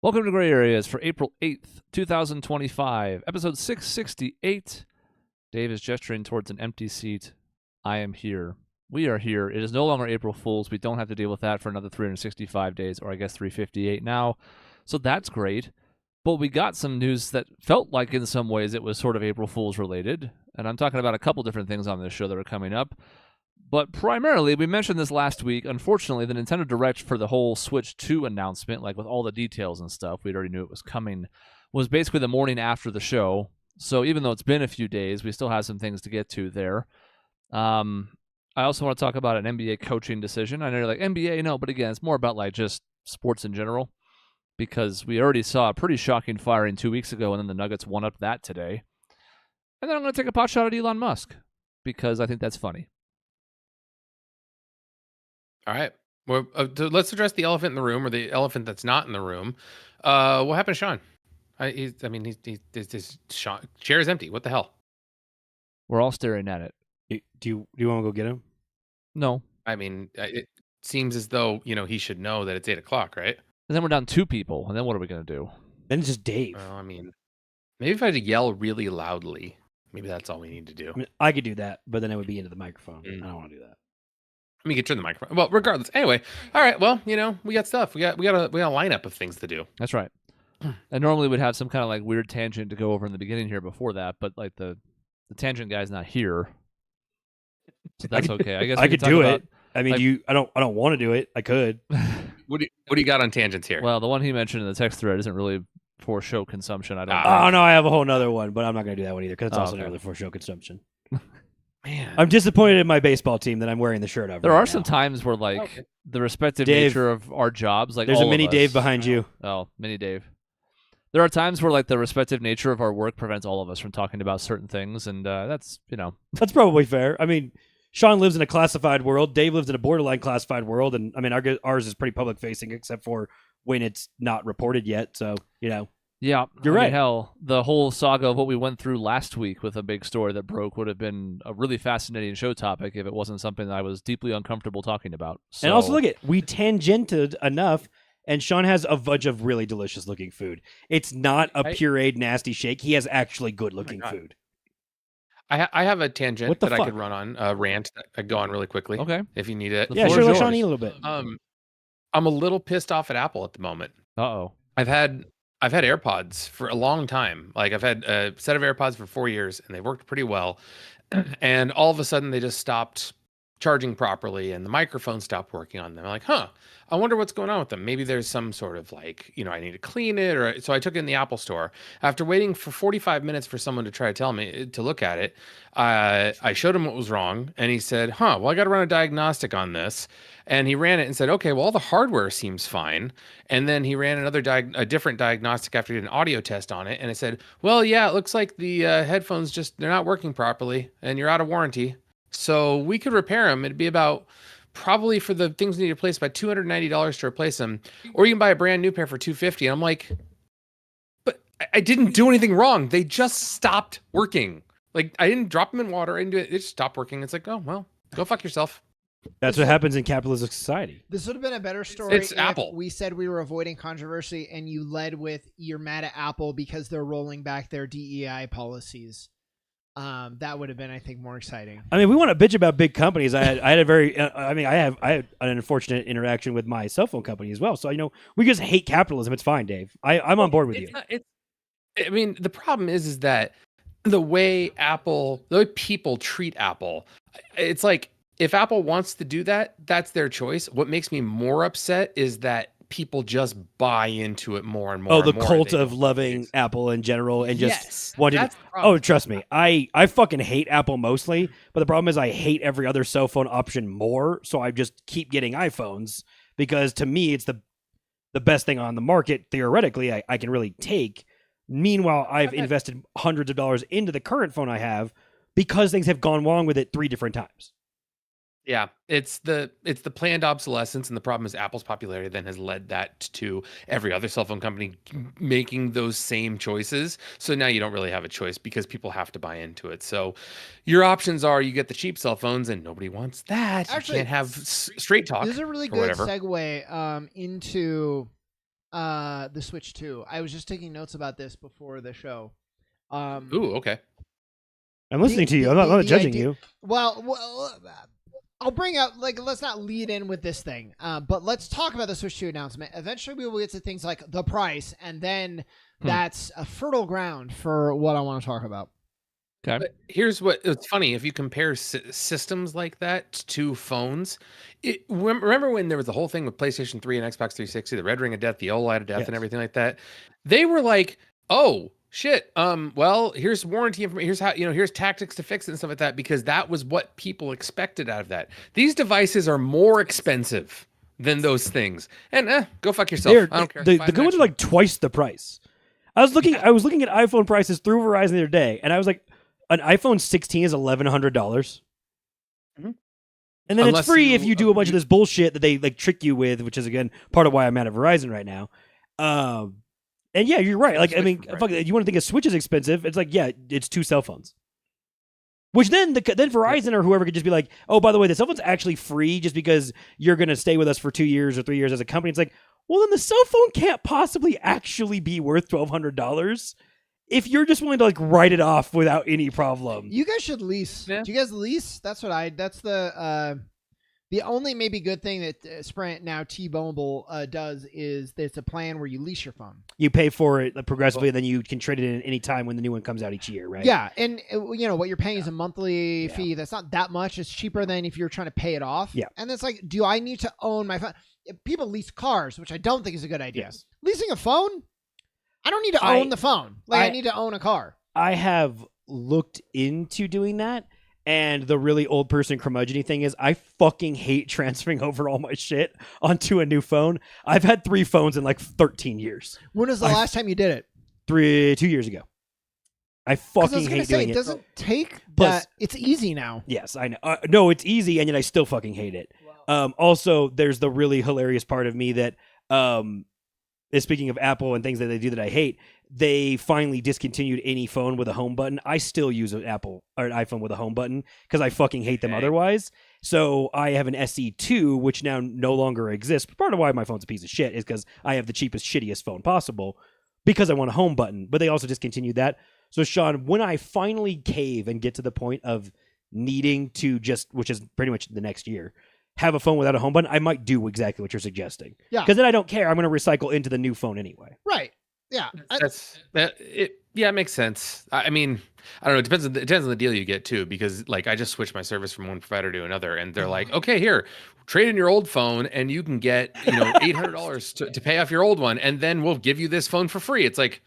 Welcome to Gray Areas for April 8th, 2025, episode 668. Dave is gesturing towards an empty seat. I am here. We are here. It is no longer April Fool's. We don't have to deal with that for another 365 days, or I guess 358 now. So that's great. But we got some news that felt like in some ways it was sort of April Fool's related. And I'm talking about a couple different things on this show that are coming up. But primarily, we mentioned this last week, unfortunately, the Nintendo Direct for the whole Switch 2 announcement, like with all the details and stuff, we already knew it was coming, was basically the morning after the show. So even though it's been a few days, we still have some things to get to there. I also want to talk about an NBA coaching decision. I know you're like, NBA, no, but again, it's more about like just sports in general, because we already saw a pretty shocking firing 2 weeks ago, and then the Nuggets won up that today. And then I'm going to take a pot shot at Elon Musk, because I think that's funny. All right. Well, let's address the elephant in the room, or the elephant that's not in the room. What happened to Sean? His chair is empty. What the hell? We're all staring at it. Do you want to go get him? No. I mean, it seems as though, he should know that it's 8 o'clock, right? And then we're down 2 people, and then what are we going to do? Then it's just Dave. Well, I mean, maybe if I had to yell really loudly, maybe that's all we need to do. I mean, I could do that, but then it would be into the microphone. I don't want to do that. Let me get turn the microphone. Well, regardless. Anyway, all right. Well, we got stuff. We got a lineup of things to do. That's right. And normally we'd have some kind of like weird tangent to go over in the beginning here before that, but like the tangent guy's not here, so that's okay. I guess I could do about, it. I mean, like, I don't want to do it. I could. What do you got on tangents here? Well, the one he mentioned in the text thread isn't really for show consumption. I don't. Oh no, I have a whole nother one, but I'm not going to do that one either because it's also not really for show consumption. Man, I'm disappointed in my baseball team that I'm wearing the shirt of. There right are now. some times where like the respective Dave, nature of our jobs, like there's all a mini of us, Dave behind you. Oh, mini Dave. There are times where like the respective nature of our work prevents all of us from talking about certain things, and that's That's probably fair. I mean, Sean lives in a classified world. Dave lives in a borderline classified world, and I mean, ours is pretty public facing, except for when it's not reported yet. So Yeah, you're right. Hell, the whole saga of what we went through last week with a big story that broke would have been a really fascinating show topic if it wasn't something that I was deeply uncomfortable talking about. So, And also, look at we tangented enough, and Sean has a bunch of really delicious looking food. It's not a pureed nasty shake. He has actually good looking food. I have a tangent that fuck? I could run on, a rant that I could go on really quickly. Okay, if you need it. The Yeah, floor sure. is Let Sean yours. eat a little bit. I'm a little pissed off at Apple at the moment. Uh-oh. I've had AirPods for a long time. Like I've had a set of AirPods for 4 years, and they worked pretty well. And all of a sudden, they just stopped charging properly, and the microphone stopped working on them. I'm like, I wonder what's going on with them. Maybe there's some sort of like, I need to clean it, or so I took it in the Apple store. After waiting for 45 minutes for someone to try to tell me to look at it, I showed him what was wrong, and he said, well, I got to run a diagnostic on this. And he ran it and said, okay, well, all the hardware seems fine. And then he ran a different diagnostic after he did an audio test on it. And it said, well, yeah, it looks like the headphones they're not working properly and you're out of warranty. So we could repair them. It'd be about, probably for the things we need to replace, about $290 to replace them. Or you can buy a brand new pair for $250. And I'm like, but I didn't do anything wrong. They just stopped working. Like I didn't drop them in water. I didn't do it. It just stopped working. It's like, oh, well, go fuck yourself. That's what happens in capitalistic society. This would have been a better story It's if Apple. we said we were avoiding controversy and you led with you're mad at Apple because they're rolling back their DEI policies. That would have been, I think, more exciting. I mean, we want to bitch about big companies. I had a very, I had an unfortunate interaction with my cell phone company as well. So we just hate capitalism. It's fine, Dave. I'm on board with you. I mean, the problem is that the way people treat Apple, it's like, if Apple wants to do that, that's their choice. What makes me more upset is that people just buy into it more and more. Oh, the and more. cult of loving Apple in general and just wanting. That's the problem. Oh, trust me, I fucking hate Apple mostly, but the problem is I hate every other cell phone option more. So I just keep getting iPhones because to me it's the best thing on the market. Theoretically, I can really take. Meanwhile, I've invested hundreds of dollars into the current phone I have because things have gone wrong with it 3 different times. Yeah, it's the planned obsolescence, and the problem is Apple's popularity then has led that to every other cell phone company making those same choices. So now you don't really have a choice because people have to buy into it. So your options are you get the cheap cell phones, and nobody wants that. Actually, you can't have straight talk. This is a really good segue into the Switch 2. I was just taking notes about this before the show. Ooh, okay. I'm listening to you. I'm not judging you. Well, I'll bring up, like, let's not lead in with this thing, but let's talk about the Switch 2 announcement. Eventually, we will get to things like the price, and then that's a fertile ground for what I want to talk about. Okay. But here's it's funny. If you compare systems like that to phones, remember when there was the whole thing with PlayStation 3 and Xbox 360, the red ring of death, the old light of death, Yes. and everything like that? They were like, oh, shit. Well, here's warranty information. Here's how, here's tactics to fix it and stuff like that, because that was what people expected out of that. These devices are more expensive than those things. And go fuck yourself. I don't care. The good ones are like twice the price. I was looking at iPhone prices through Verizon the other day, and I was like, an iPhone 16 is $1,100. Mm-hmm. And then it's free if you do a bunch of this bullshit that they like trick you with, which is again part of why I'm out of Verizon right now. And yeah, you're right. Like, I mean, fuck, you want to think a Switch is expensive? It's like, yeah, it's 2 cell phones. Which then Verizon or whoever could just be like, oh, by the way, the cell phone's actually free just because you're going to stay with us for 2 years or 3 years as a company. It's like, well, then the cell phone can't possibly actually be worth $1,200 if you're just willing to like write it off without any problem. You guys should lease. Yeah. Do you guys lease? That's the only maybe good thing that Sprint, now T-Mobile, does is there's a plan where you lease your phone. You pay for it progressively, and then you can trade it in any time when the new one comes out each year, right? Yeah, and what you're paying is a monthly fee. That's not that much. It's cheaper than if you're trying to pay it off. Yeah. And it's like, do I need to own my phone? People lease cars, which I don't think is a good idea. Yes. Leasing a phone? I don't need to own the phone. I need to own a car. I have looked into doing that, and the really old person curmudgeon thing is I fucking hate transferring over all my shit onto a new phone. I've had 3 phones in like 13 years. When was the last time you did it? 2 years ago. I fucking hate doing it. it. Doesn't take Plus- that. It's easy now. Yes, I know. No, it's easy, and yet I still fucking hate it. Also, there's the really hilarious part of me that, speaking of Apple and things that they do that I hate, they finally discontinued any phone with a home button. I still use an Apple or an iPhone with a home button because I fucking hate them otherwise. So I have an SE2, which now no longer exists. But part of why my phone's a piece of shit is because I have the cheapest, shittiest phone possible because I want a home button. But they also discontinued that. So, Sean, when I finally cave and get to the point of needing to which is pretty much the next year, have a phone without a home button, I might do exactly what you're suggesting. Yeah. Because then I don't care. I'm going to recycle into the new phone anyway. Right. Yeah. It makes sense. I mean, I don't know. It depends on the deal you get too, because like I just switched my service from one provider to another, and they're like, okay, here, trade in your old phone, and you can get $800 to pay off your old one, and then we'll give you this phone for free. It's like,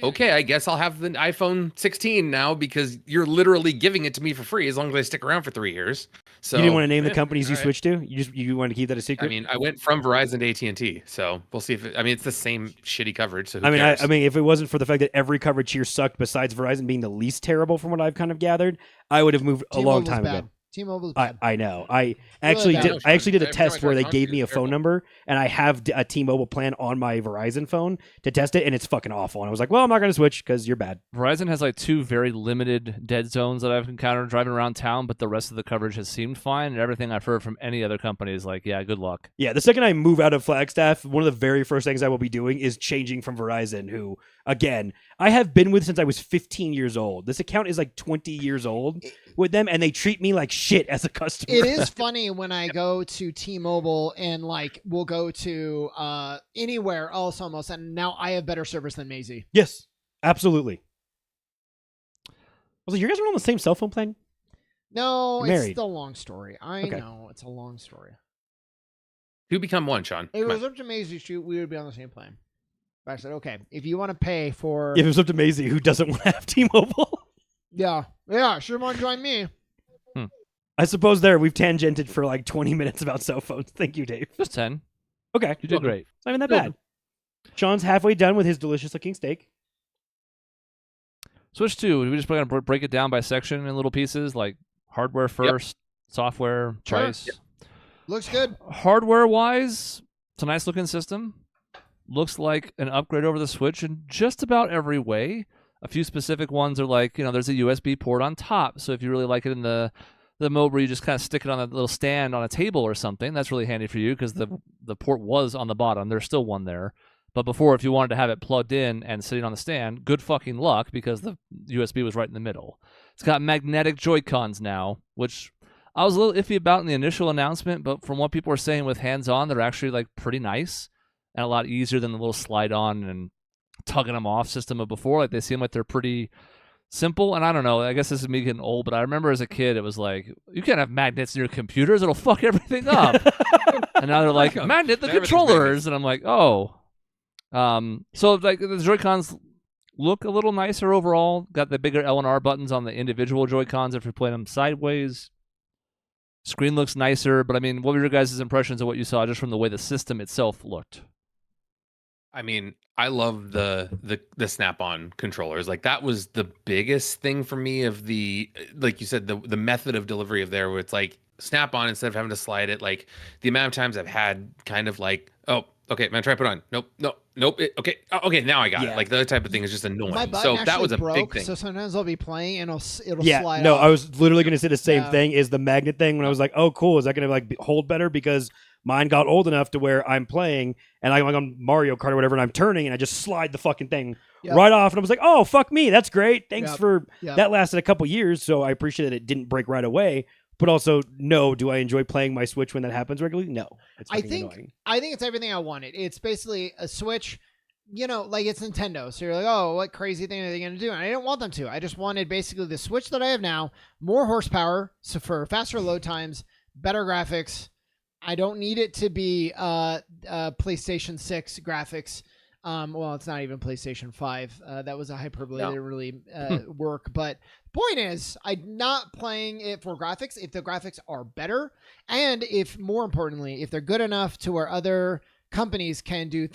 okay, I guess I'll have the iPhone 16 now because you're literally giving it to me for free as long as I stick around for 3 years. So you didn't want to name the companies you switched to? You wanted to keep that a secret? I mean, I went from Verizon to AT&T, so we'll see if it's the same shitty coverage. So who I mean, cares? I mean, if it wasn't for the fact that every coverage here sucked, besides Verizon being the least terrible from what I've kind of gathered, I would have moved a long time ago. T-Mobile's bad. I know. I actually did a test where they gave me a phone number, and I have a T-Mobile plan on my Verizon phone to test it, and it's fucking awful. And I was like, well, I'm not going to switch because you're bad. Verizon has like 2 very limited dead zones that I've encountered driving around town, but the rest of the coverage has seemed fine. And everything I've heard from any other company is like, yeah, good luck. Yeah, the second I move out of Flagstaff, one of the very first things I will be doing is changing from Verizon, who, again, I have been with since I was 15 years old. This account is like 20 years old with them, and they treat me like shit as a customer. It is funny when I go to T-Mobile and like we'll go to anywhere else almost, and now I have better service than Maisie. Yes, absolutely. I was like, you guys are on the same cell phone plan? No, You're it's married. still a long story. I know it's a long story. Who become one, Sean? If it was up to Maisie, we would be on the same plan. But I said, okay, if you want to pay for, If it was up to Maisie, who doesn't want to have T-Mobile? yeah, sure, want to join me. I suppose we've tangented for like 20 minutes about cell phones. Thank you, Dave. Just 10. Okay. You did great. It's not even that bad. Sean's halfway done with his delicious-looking steak. Switch 2. We just going to break it down by section in little pieces, like hardware first, software, Sure. price. Yep. Looks good. Hardware-wise, it's a nice-looking system. Looks like an upgrade over the Switch in just about every way. A few specific ones are like, there's a USB port on top, so if you really like it in the mode where you just kind of stick it on a little stand on a table or something, that's really handy for you because the port was on the bottom. There's still one there. But before, if you wanted to have it plugged in and sitting on the stand, good fucking luck because the USB was right in the middle. It's got magnetic Joy-Cons now, which I was a little iffy about in the initial announcement, but from what people are saying with hands-on, they're actually like pretty nice and a lot easier than the little slide-on and tugging them off system of before. Like they seem like they're pretty simple, and I don't know, I guess this is me getting old, but I remember as a kid it was like, you can't have magnets in your computers, it'll fuck everything up. And now they're like, magnet the controllers, and I'm like, oh. So like the Joy-Cons look a little nicer overall. Got the bigger L and R buttons on the individual Joy-Cons if you're playing them sideways. Screen looks nicer, but I mean, what were your guys' impressions of what you saw just from the way the system itself looked? I mean, I love the snap-on controllers. Like that was the biggest thing for me of the, like you said, the method of delivery of there, where it's like snap-on instead of having to slide it. Like the amount of times I've had kind of like, oh, okay, man, try to put it on. Nope. Okay, okay, now I got it. Like the other type of thing is just annoying. My button so that was a broke, big thing. So sometimes I'll be playing and it'll slide. No, off. I was literally going to say the same thing. Is the magnet thing when I was like, oh, cool. Is that going to like hold better because mine got old enough to where I'm playing and I'm like on Mario Kart or whatever, and I'm turning and I just slide the fucking thing right off, and I was like, oh, fuck me, that's great. Thanks for that. Lasted a couple years, so I appreciate that it didn't break right away. But also, no, do I enjoy playing my Switch when that happens regularly? No. It's annoying. I think it's everything I wanted. It's basically a Switch, you know, like it's Nintendo. So you're like, oh, what crazy thing are they going to do? And I didn't want them to. I just wanted basically the Switch that I have now, more horsepower, so for faster load times, better graphics. I don't need it to be PlayStation 6 graphics. Well, it's not even PlayStation 5. That was a hyperbole. It didn't really work. But point is, I'm not playing it for graphics. If the graphics are better, and if more importantly, if they're good enough to where other companies can do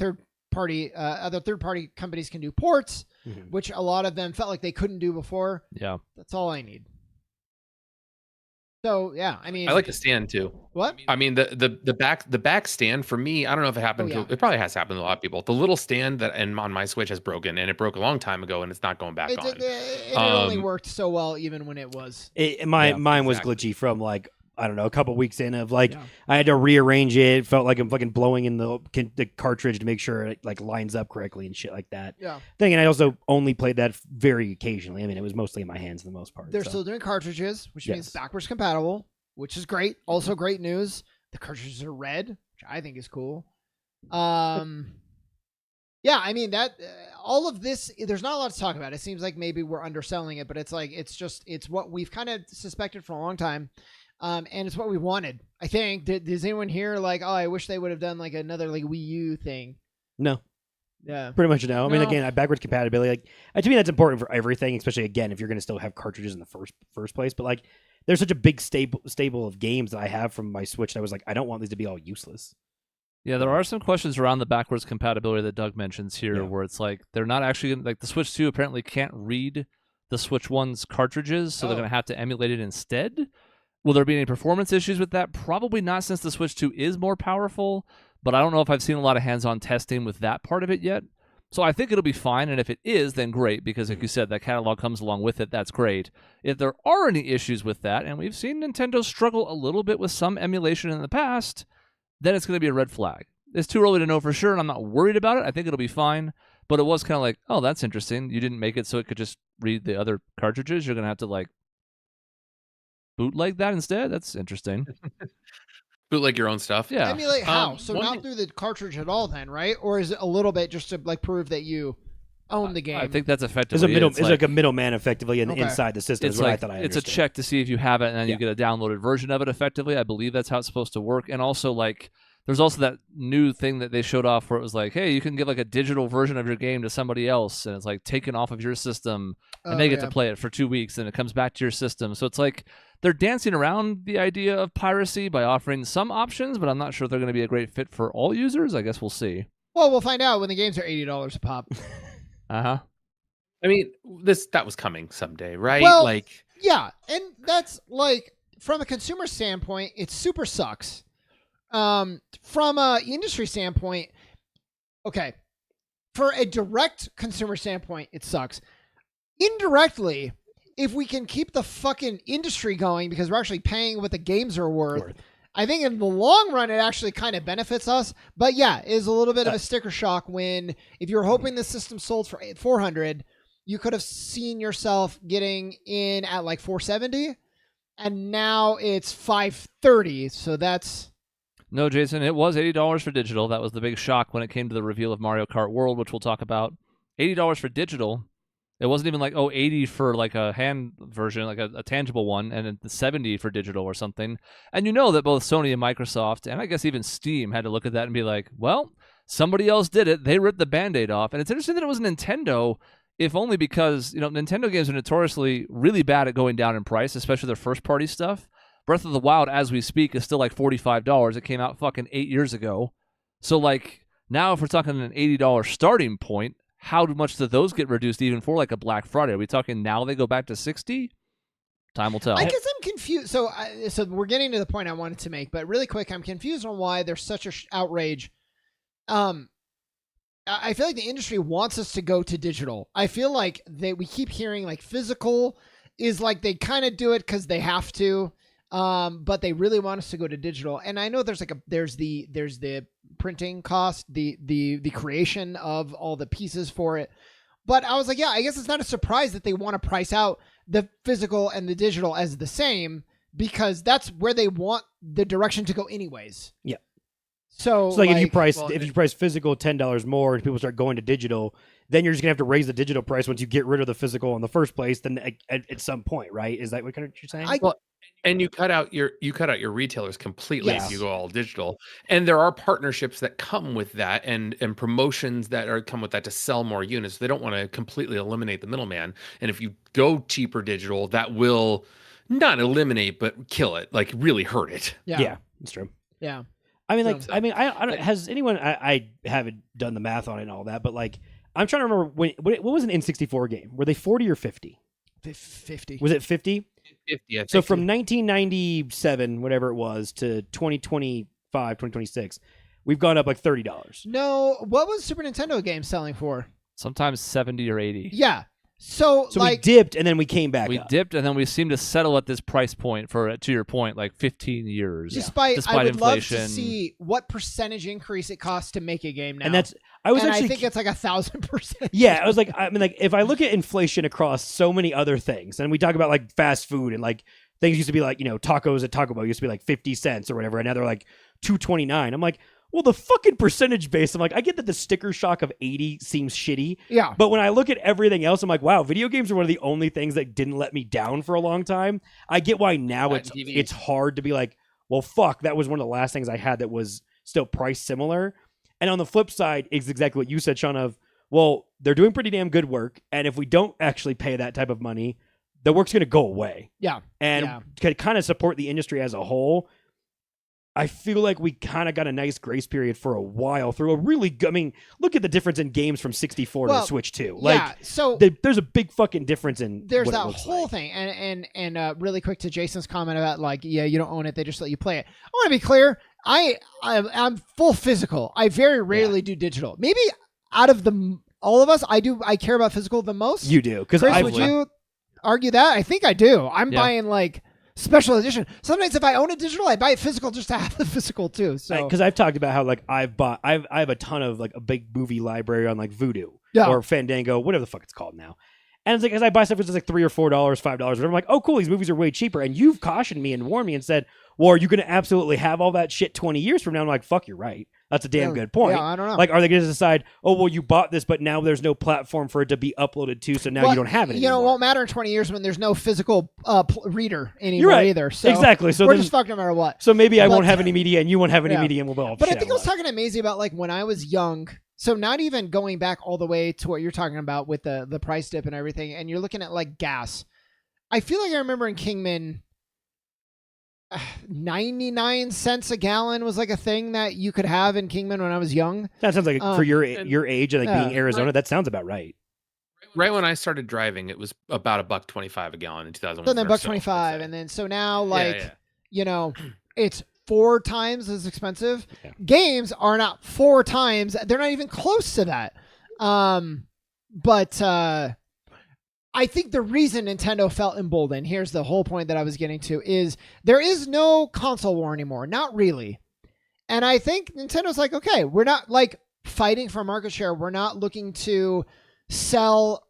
other third-party companies can do ports, which a lot of them felt like they couldn't do before. Yeah, that's all I need. So yeah, I mean, I like the stand too. What? I mean, the back stand for me, I don't know if it happened to, it probably has happened to a lot of people. The little stand that on my Switch has broken, and it broke a long time ago, and it's not going back on. It only worked so well even when it was. Mine was glitchy from like, I don't know, a couple weeks in of like, I had to rearrange it. Felt like I'm fucking blowing in the cartridge to make sure it like lines up correctly and shit like that. And I also only played that very occasionally. I mean, it was mostly in my hands for the most part. They're still doing cartridges, which means backwards compatible, which is great. Also great news. The cartridges are red, which I think is cool. I mean that all of this, there's not a lot to talk about. It seems like maybe we're underselling it, but it's like, it's what we've kind of suspected for a long time. And it's what we wanted. I think. Does anyone here like, oh, I wish they would have done like another like Wii U thing? No. Yeah. Pretty much no. I mean, again, backwards compatibility, like to me, that's important for everything, especially again if you're going to still have cartridges in the first place. But like, there's such a big stable of games that I have from my Switch that I was like, I don't want these to be all useless. Yeah, there are some questions around the backwards compatibility that Doug mentions here, where it's like they're not actually like the Switch 2 apparently can't read the Switch 1's cartridges, so they're going to have to emulate it instead. Will there be any performance issues with that? Probably not, since the Switch 2 is more powerful, but I don't know if I've seen a lot of hands-on testing with that part of it yet. So I think it'll be fine, and if it is, then great, because like you said, that catalog comes along with it. That's great. If there are any issues with that, and we've seen Nintendo struggle a little bit with some emulation in the past, then it's going to be a red flag. It's too early to know for sure, and I'm not worried about it. I think it'll be fine, but it was kind of like, oh, that's interesting. You didn't make it so it could just read the other cartridges. You're going to have to, like, bootleg that instead? That's interesting. Bootleg your own stuff. Yeah. Emulate how? So not through the cartridge at all then, right? Or is it a little bit just to like prove that you own the game? I think that's effectively it's like a middleman effectively inside the system. It's is what like, I thought I it's a understood. check to see if you have it, and then you get a downloaded version of it effectively. I believe that's how it's supposed to work. And also, like, there's also that new thing that they showed off where it was like, hey, you can give like a digital version of your game to somebody else, and it's like taken off of your system, and they get to play it for 2 weeks, and it comes back to your system. So it's like they're dancing around the idea of piracy by offering some options, but I'm not sure they're going to be a great fit for all users. I guess we'll see. Well, we'll find out when the games are $80 a pop. Uh-huh. I mean, that was coming someday, right? Well, like, yeah, and that's like from a consumer standpoint, it super sucks. From a industry standpoint, okay, for a direct consumer standpoint, it sucks. Indirectly, if we can keep the fucking industry going because we're actually paying what the games are worth, I think in the long run, it actually kind of benefits us. But yeah, it is a little bit of a sticker shock when if you're hoping the system sold for 400, you could have seen yourself getting in at like 470, and now it's 530. So that's No, Jason, it was $80 for digital. That was the big shock when it came to the reveal of Mario Kart World, which we'll talk about. $80 for digital. It wasn't even like, 80 for like a hand version, like a tangible one, and then 70 for digital or something. And you know that both Sony and Microsoft, and I guess even Steam, had to look at that and be like, well, somebody else did it. They ripped the Band-Aid off. And it's interesting that it was Nintendo, if only because, Nintendo games are notoriously really bad at going down in price, especially their first-party stuff. Breath of the Wild, as we speak, is still like $45. It came out fucking 8 years ago. So, like, now if we're talking an $80 starting point, how much do those get reduced even for like a Black Friday? Are we talking now they go back to 60? Time will tell. I guess I'm confused. So we're getting to the point I wanted to make, but really quick, I'm confused on why there's such a outrage. I feel like the industry wants us to go to digital. I feel like we keep hearing like physical is like they kind of do it because they have to. But they really want us to go to digital. And I know there's the printing cost, the creation of all the pieces for it. But I was like, yeah, I guess it's not a surprise that they want to price out the physical and the digital as the same, because that's where they want the direction to go anyways. Yeah. So like if you price physical $10 more and people start going to digital, then you're just gonna have to raise the digital price once you get rid of the physical in the first place. Then at some point, right? Is that what you're saying? And you cut out your retailers completely if you go all digital. And there are partnerships that come with that and promotions that come with that to sell more units. They don't want to completely eliminate the middleman. And if you go cheaper digital, that will not eliminate but kill it, like really hurt it. Yeah, that's true. Yeah. I mean, like, I don't. Has anyone? I haven't done the math on it and all that, but like, I'm trying to remember what was an N64 game? Were they 40 or 50? 50. Was it 50? 50. I think. So from 1997, whatever it was, to 2025, 2026, we've gone up like $30. No, what was Super Nintendo game selling for? Sometimes 70 or 80. Yeah. So like, we dipped and then we came back. We up. dipped and then we seem to settle at this price point for, to your point, like 15 years. Despite I would inflation. love to see what percentage increase it costs to make a game now. And I think it's like 1,000%. Yeah, I was like, I mean, like if I look at inflation across so many other things, and we talk about like fast food and like things used to be like, tacos at Taco Bell used to be like 50 cents or whatever, and now they're like $2.29. I'm like, well, the fucking percentage base, I'm like, I get that the sticker shock of 80 seems shitty. Yeah. But when I look at everything else, I'm like, wow, video games are one of the only things that didn't let me down for a long time. I get why now it's hard to be like, well, fuck, that was one of the last things I had that was still priced similar. And on the flip side, is exactly what you said, Sean, of, well, they're doing pretty damn good work. And if we don't actually pay that type of money, the work's going to go away. Yeah. And to kind of support the industry as a whole, I feel like we kind of got a nice grace period for a while through a really good, I mean, look at the difference in games from 64 to the Switch 2. Like, so there's a big fucking difference in there's what that it looks whole like. thing. And really quick to Jason's comment about like, yeah, you don't own it, they just let you play it. I want to be clear. I'm full physical. I very rarely do digital. Maybe out of all of us, I care about physical the most. You do, because would you argue that? I think I do. I'm buying like special edition. Sometimes if I own a digital, I buy it physical just to have the physical too. So because I've talked about how like I have a ton of like a big movie library on like Vudu or Fandango, whatever the fuck it's called now. And it's like, as I buy stuff, it's like $3 or $4, $5, whatever. I'm like, oh, cool, these movies are way cheaper. And you've cautioned me and warned me and said, well, are you going to absolutely have all that shit 20 years from now? I'm like, fuck, you're right. That's a damn good point. Yeah, I don't know. Like, are they going to decide, oh, well, you bought this, but now there's no platform for it to be uploaded to, so now you don't have it anymore. It won't matter in 20 years when there's no physical reader anymore either. So exactly. So we're just fucked no matter what. So maybe I won't have any media and you won't have any media and we'll all But I think I was talking to Maisie about like when I was young. So not even going back all the way to what you're talking about with the price dip and everything, and you're looking at like gas. I feel like I remember in Kingman, 99 cents a gallon was like a thing that you could have in Kingman when I was young. That sounds like for your age and like being Arizona, that sounds about right. Right when I started driving, it was about $1.25 a gallon in 2001. So then $1.25, and then so now like it's 4 times as expensive. Yeah. Games are not 4 times. They're not even close to that. But I think the reason Nintendo felt emboldened, here's the whole point that I was getting to, is there is no console war anymore. Not really. And I think Nintendo's like, okay, we're not like fighting for market share. We're not looking to sell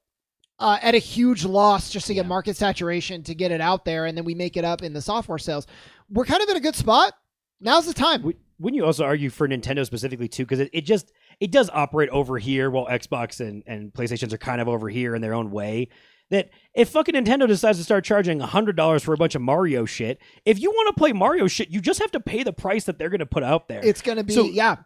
at a huge loss just to get market saturation to get it out there, and then we make it up in the software sales. We're kind of in a good spot. Now's the time. Wouldn't you also argue for Nintendo specifically too? Because it does operate over here, while Xbox and PlayStations are kind of over here in their own way. That if fucking Nintendo decides to start charging $100 for a bunch of Mario shit, if you want to play Mario shit, you just have to pay the price that they're going to put out there. It's going to be,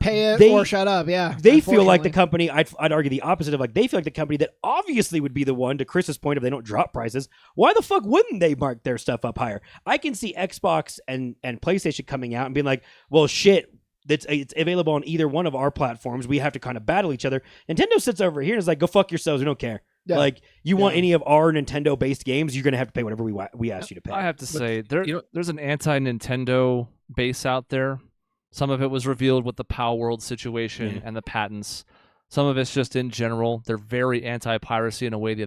pay it or shut up. Yeah. They feel like the company, I'd argue the opposite of like, they feel like the company that obviously would be the one, to Chris's point, if they don't drop prices, why the fuck wouldn't they mark their stuff up higher? I can see Xbox and PlayStation coming out and being like, well, shit, it's available on either one of our platforms. We have to kind of battle each other. Nintendo sits over here and is like, go fuck yourselves. We don't care. Yeah. Like, you want any of our Nintendo-based games, you're going to have to pay whatever we ask you to pay. I have to say, there's an anti-Nintendo base out there. Some of it was revealed with the Power World situation and the patents. Some of it's just in general. They're very anti-piracy in a way the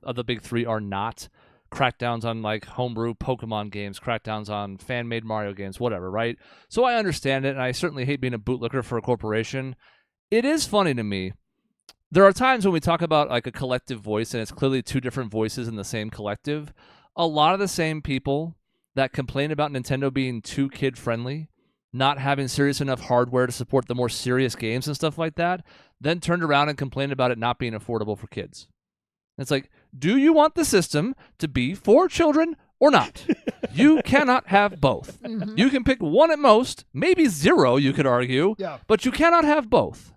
other big three are not. Crackdowns on like homebrew Pokemon games, crackdowns on fan-made Mario games, whatever, right? So I understand it, and I certainly hate being a bootlicker for a corporation. It is funny to me. There are times when we talk about like a collective voice, and it's clearly two different voices in the same collective. A lot of the same people that complain about Nintendo being too kid-friendly, not having serious enough hardware to support the more serious games and stuff like that, then turned around and complained about it not being affordable for kids. It's like, do you want the system to be for children or not? You cannot have both. Mm-hmm. You can pick one at most, maybe zero, you could argue, but you cannot have both.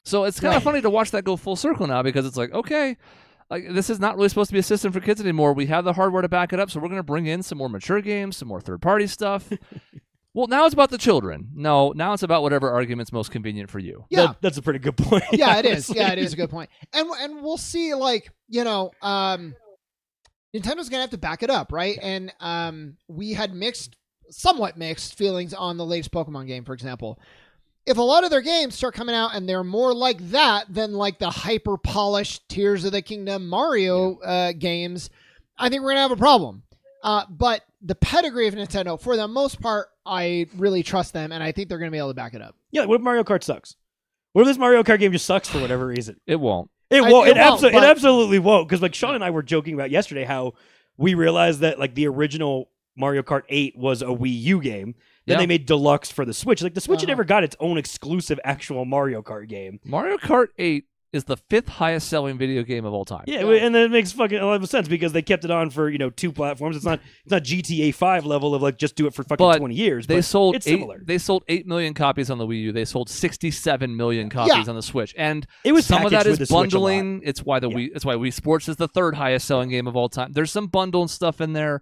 So it's kind of funny to watch that go full circle now, because it's like, okay, like this is not really supposed to be a system for kids anymore. We have the hardware to back it up, so we're going to bring in some more mature games, some more third-party stuff. Well, now it's about the children. No, now it's about whatever argument's most convenient for you. Yeah, that's a pretty good point. Yeah, it is. Yeah, it is a good point. And we'll see, like, Nintendo's gonna have to back it up, right? And we had somewhat mixed feelings on the latest Pokemon game, for example. If a lot of their games start coming out and they're more like that than like the hyper polished Tears of the Kingdom Mario games, I think we're gonna have a problem. But the pedigree of Nintendo, for the most part, I really trust them, and I think they're going to be able to back it up. Yeah, what if Mario Kart sucks? What if this Mario Kart game just sucks for whatever reason? It won't. It won't. It absolutely won't. Because like Sean and I were joking about yesterday how we realized that like the original Mario Kart 8 was a Wii U game. Then they made Deluxe for the Switch. Like the Switch never got its own exclusive actual Mario Kart game. Mario Kart 8 is the 5th highest selling video game of all time. Yeah, and then it makes fucking a lot of sense because they kept it on for 2 platforms. It's not GTA 5 level of like just do it for fucking 20 years. They sold it's similar. They sold 8 million copies on the Wii U. They sold 67 million copies on the Switch, and it was some of that is bundling. It's why it's why Wii Sports is the 3rd highest selling game of all time. There's some bundle stuff in there,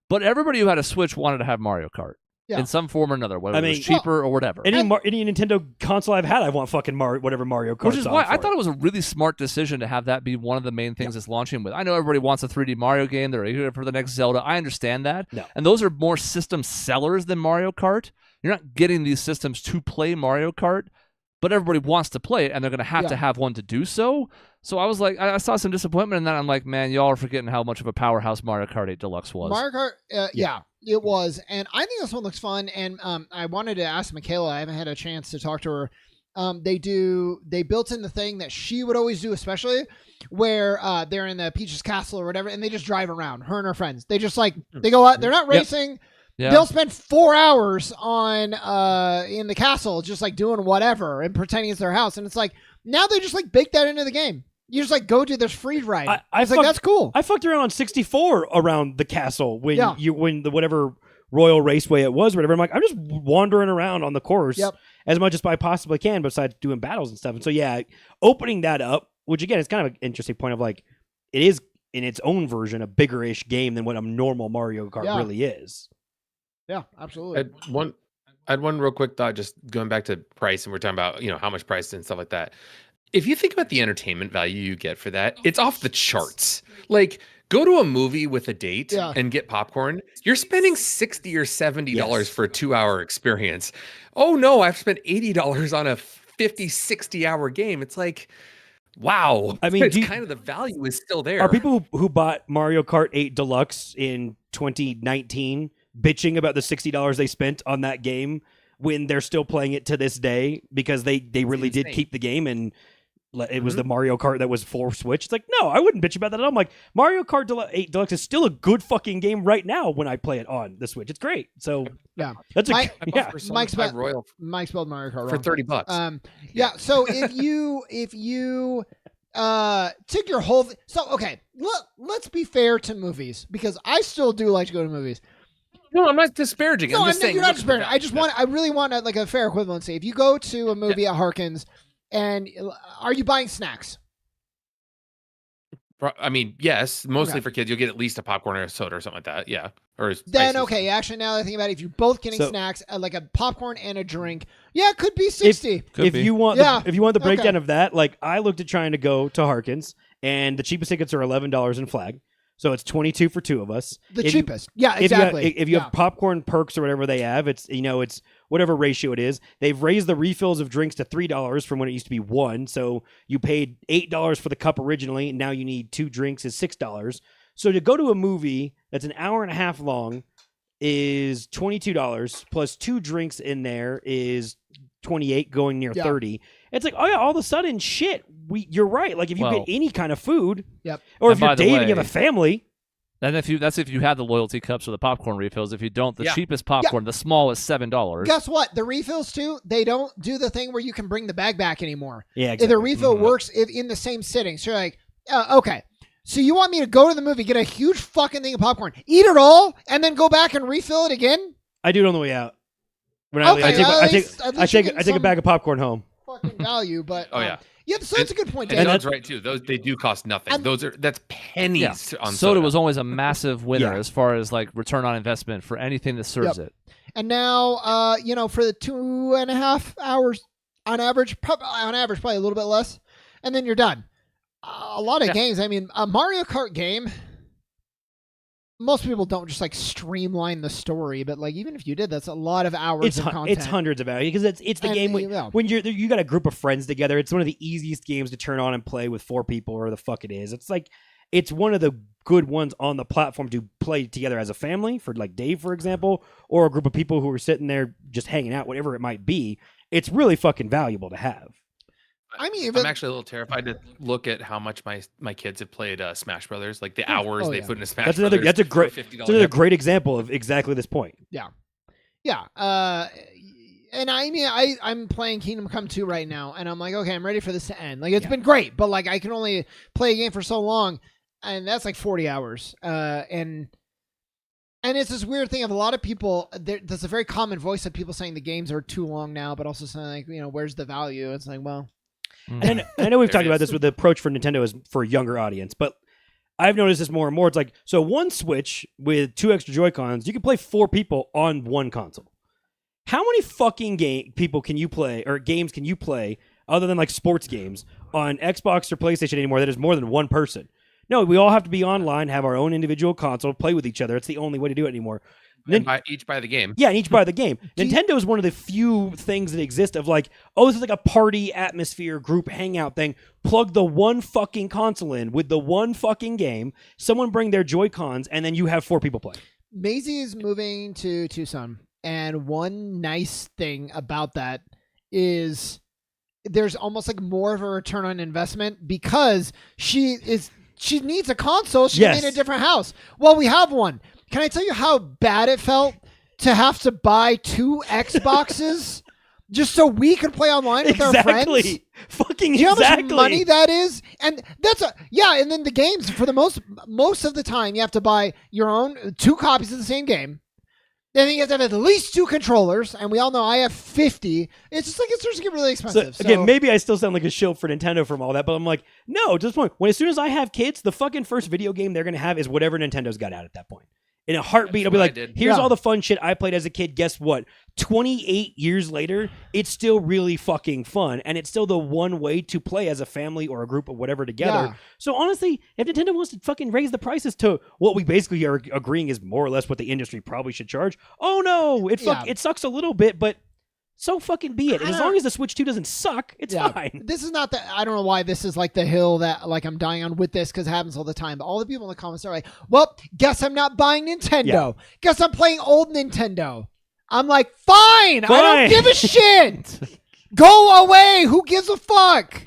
but everybody who had a Switch wanted to have Mario Kart. In some form or another, whether it was cheaper or whatever. Any Nintendo console I've had, I want fucking whatever Mario Kart. Which is why I thought it was a really smart decision to have that be one of the main things it's launching with. I know everybody wants a 3D Mario game. They're eager for the next Zelda. I understand that. No. And those are more system sellers than Mario Kart. You're not getting these systems to play Mario Kart, but everybody wants to play it, and they're going to have one to do so. So I was like, I saw some disappointment in that. I'm like, man, y'all are forgetting how much of a powerhouse Mario Kart 8 Deluxe was. Mario Kart, it was. And I think this one looks fun. And I wanted to ask Michaela, I haven't had a chance to talk to her. They built in the thing that she would always do, especially where they're in the Peach's Castle or whatever, and they just drive around, her and her friends. They just they go out, they're not racing. Yeah. They'll spend 4 hours on in the castle just like doing whatever and pretending it's their house. And it's like, now they just like bake that into the game. You just like go do this free ride. That's cool. I fucked around on 64 around the castle when the whatever Royal Raceway it was, or whatever. I'm like, I'm just wandering around on the course as much as I possibly can, besides doing battles and stuff. And so opening that up, which again is kind of an interesting point of like, it is in its own version a bigger-ish game than what a normal Mario Kart really is. Yeah, absolutely. I had one real quick thought, just going back to price, and we're talking about how much price and stuff like that. If you think about the entertainment value you get for that, it's off the charts. Like, go to a movie with a date and get popcorn. You're spending $60 or $70 for a 2-hour experience. Oh no, I've spent $80 on a 50, 60-hour game. It's like, wow. I mean, it's kind of the value is still there. Are people who bought Mario Kart 8 Deluxe in 2019 bitching about the $60 they spent on that game when they're still playing it to this day because they really did keep the game and it was the Mario Kart that was for Switch? It's like, no, I wouldn't bitch about that at all. I'm like, Mario Kart 8 Deluxe is still a good fucking game right now when I play it on the Switch. It's great. So yeah, that's Mike spelled Royal Mario Kart for wrong. $30. Yeah. So if you took your whole okay, let's be fair to movies because I still do like to go to movies. No, I'm not disparaging. No, I'm just saying. You're not disparaging. I really want a fair equivalency. If you go to a movie at Harkins, and are you buying snacks? I mean, yes, mostly for kids. You'll get at least a popcorn or a soda or something like that. Yeah. Or then okay, actually, now that I think about it, if you're both getting snacks, like a popcorn and a drink, yeah, it could be 60. If you want the breakdown of that, like I looked at trying to go to Harkins, and the cheapest tickets are $11 in Flag. So it's 22 for two of us. Cheapest. Yeah, exactly. If you have popcorn perks or whatever they have, it's it's whatever ratio it is. They've raised the refills of drinks to $3 from when it used to be $1. So you paid $8 for the cup originally, and now you need 2 drinks is $6. So to go to a movie that's an hour and a half long is $22 plus 2 drinks in there is 28, going near 30. It's like, oh yeah, all of a sudden, shit. You're right. Like if you get any kind of food, or if you're dating, you have a family. And that's if you have the loyalty cups or the popcorn refills. If you don't, the cheapest popcorn, the small is $7. Guess what? The refills too. They don't do the thing where you can bring the bag back anymore. Yeah, exactly. If the refill works in the same sitting, so you're like, okay. So you want me to go to the movie, get a huge fucking thing of popcorn, eat it all, and then go back and refill it again? I do it on the way out. When I take a bag of popcorn home. Fucking value, but yeah, so that's a good point. And that's right too. They do cost nothing. That's pennies on soda. Was always a massive winner as far as like return on investment for anything that serves it. And now, for the 2.5 hours on average, probably a little bit less, and then you're done. A lot of games. I mean, a Mario Kart game. Most people don't just like streamline the story, but like even if you did, that's a lot of hours of content. It's hundreds of hours because it's the game when you got a group of friends together. It's one of the easiest games to turn on and play with 4 people or the fuck it is. It's like it's one of the good ones on the platform to play together as a family for like Dave, for example, or a group of people who are sitting there just hanging out, whatever it might be. It's really fucking valuable to have. I mean, I'm actually a little terrified to look at how much my kids have played Smash Brothers, like the hours they put in Smash Brothers. That's another great example of exactly this point. Yeah. And I mean, I'm playing Kingdom Come 2 right now, and I'm like, okay, I'm ready for this to end. Like, it's been great, but like, I can only play a game for so long, and that's like 40 hours. And it's this weird thing of a lot of people. There's a very common voice of people saying the games are too long now, but also saying like, where's the value? It's like, well. And I know we've talked about this with the approach for Nintendo is for a younger audience, but I've noticed this more and more. It's like, so one Switch with 2 extra Joy-Cons, you can play 4 people on one console. How many fucking people can you play, or games can you play, other than like sports games, on Xbox or PlayStation anymore that is more than one person? No, we all have to be online, have our own individual console, play with each other. It's the only way to do it anymore. Each buy the game. Yeah, and each buy the game. Nintendo is one of the few things that exist of like, this is like a party atmosphere group hangout thing. Plug the one fucking console in with the one fucking game. Someone bring their Joy-Cons, and then you have 4 people play. Maisie is moving to Tucson, and one nice thing about that is there's almost like more of a return on investment because she needs a console. She's in a different house. Well, we have one. Can I tell you how bad it felt to have to buy 2 Xboxes just so we could play online with our friends? Fucking Do you know how much money that is? And that's and then the games for the most of the time you have to buy your own 2 copies of the same game. Then you have to have at least 2 controllers, and we all know I have 50. It's just like it starts to get really expensive. So, again, maybe I still sound like a shill for Nintendo from all that, but I'm like, no, to this point, as soon as I have kids, the fucking first video game they're gonna have is whatever Nintendo's got out at that point. In a heartbeat, I'll be like, here's all the fun shit I played as a kid. Guess what? 28 years later, it's still really fucking fun. And it's still the one way to play as a family or a group of whatever together. Yeah. So honestly, if Nintendo wants to fucking raise the prices to what we basically are agreeing is more or less what the industry probably should charge. Oh no, it sucks a little bit, but so fucking be it. And as long as the Switch 2 doesn't suck, it's fine. This is not the. I don't know why this is like the hill that like I'm dying on with this because it happens all the time. But all the people in the comments are like, "Well, guess I'm not buying Nintendo. Yeah. Guess I'm playing old Nintendo." I'm like, fine. I don't give a shit. Go away. Who gives a fuck?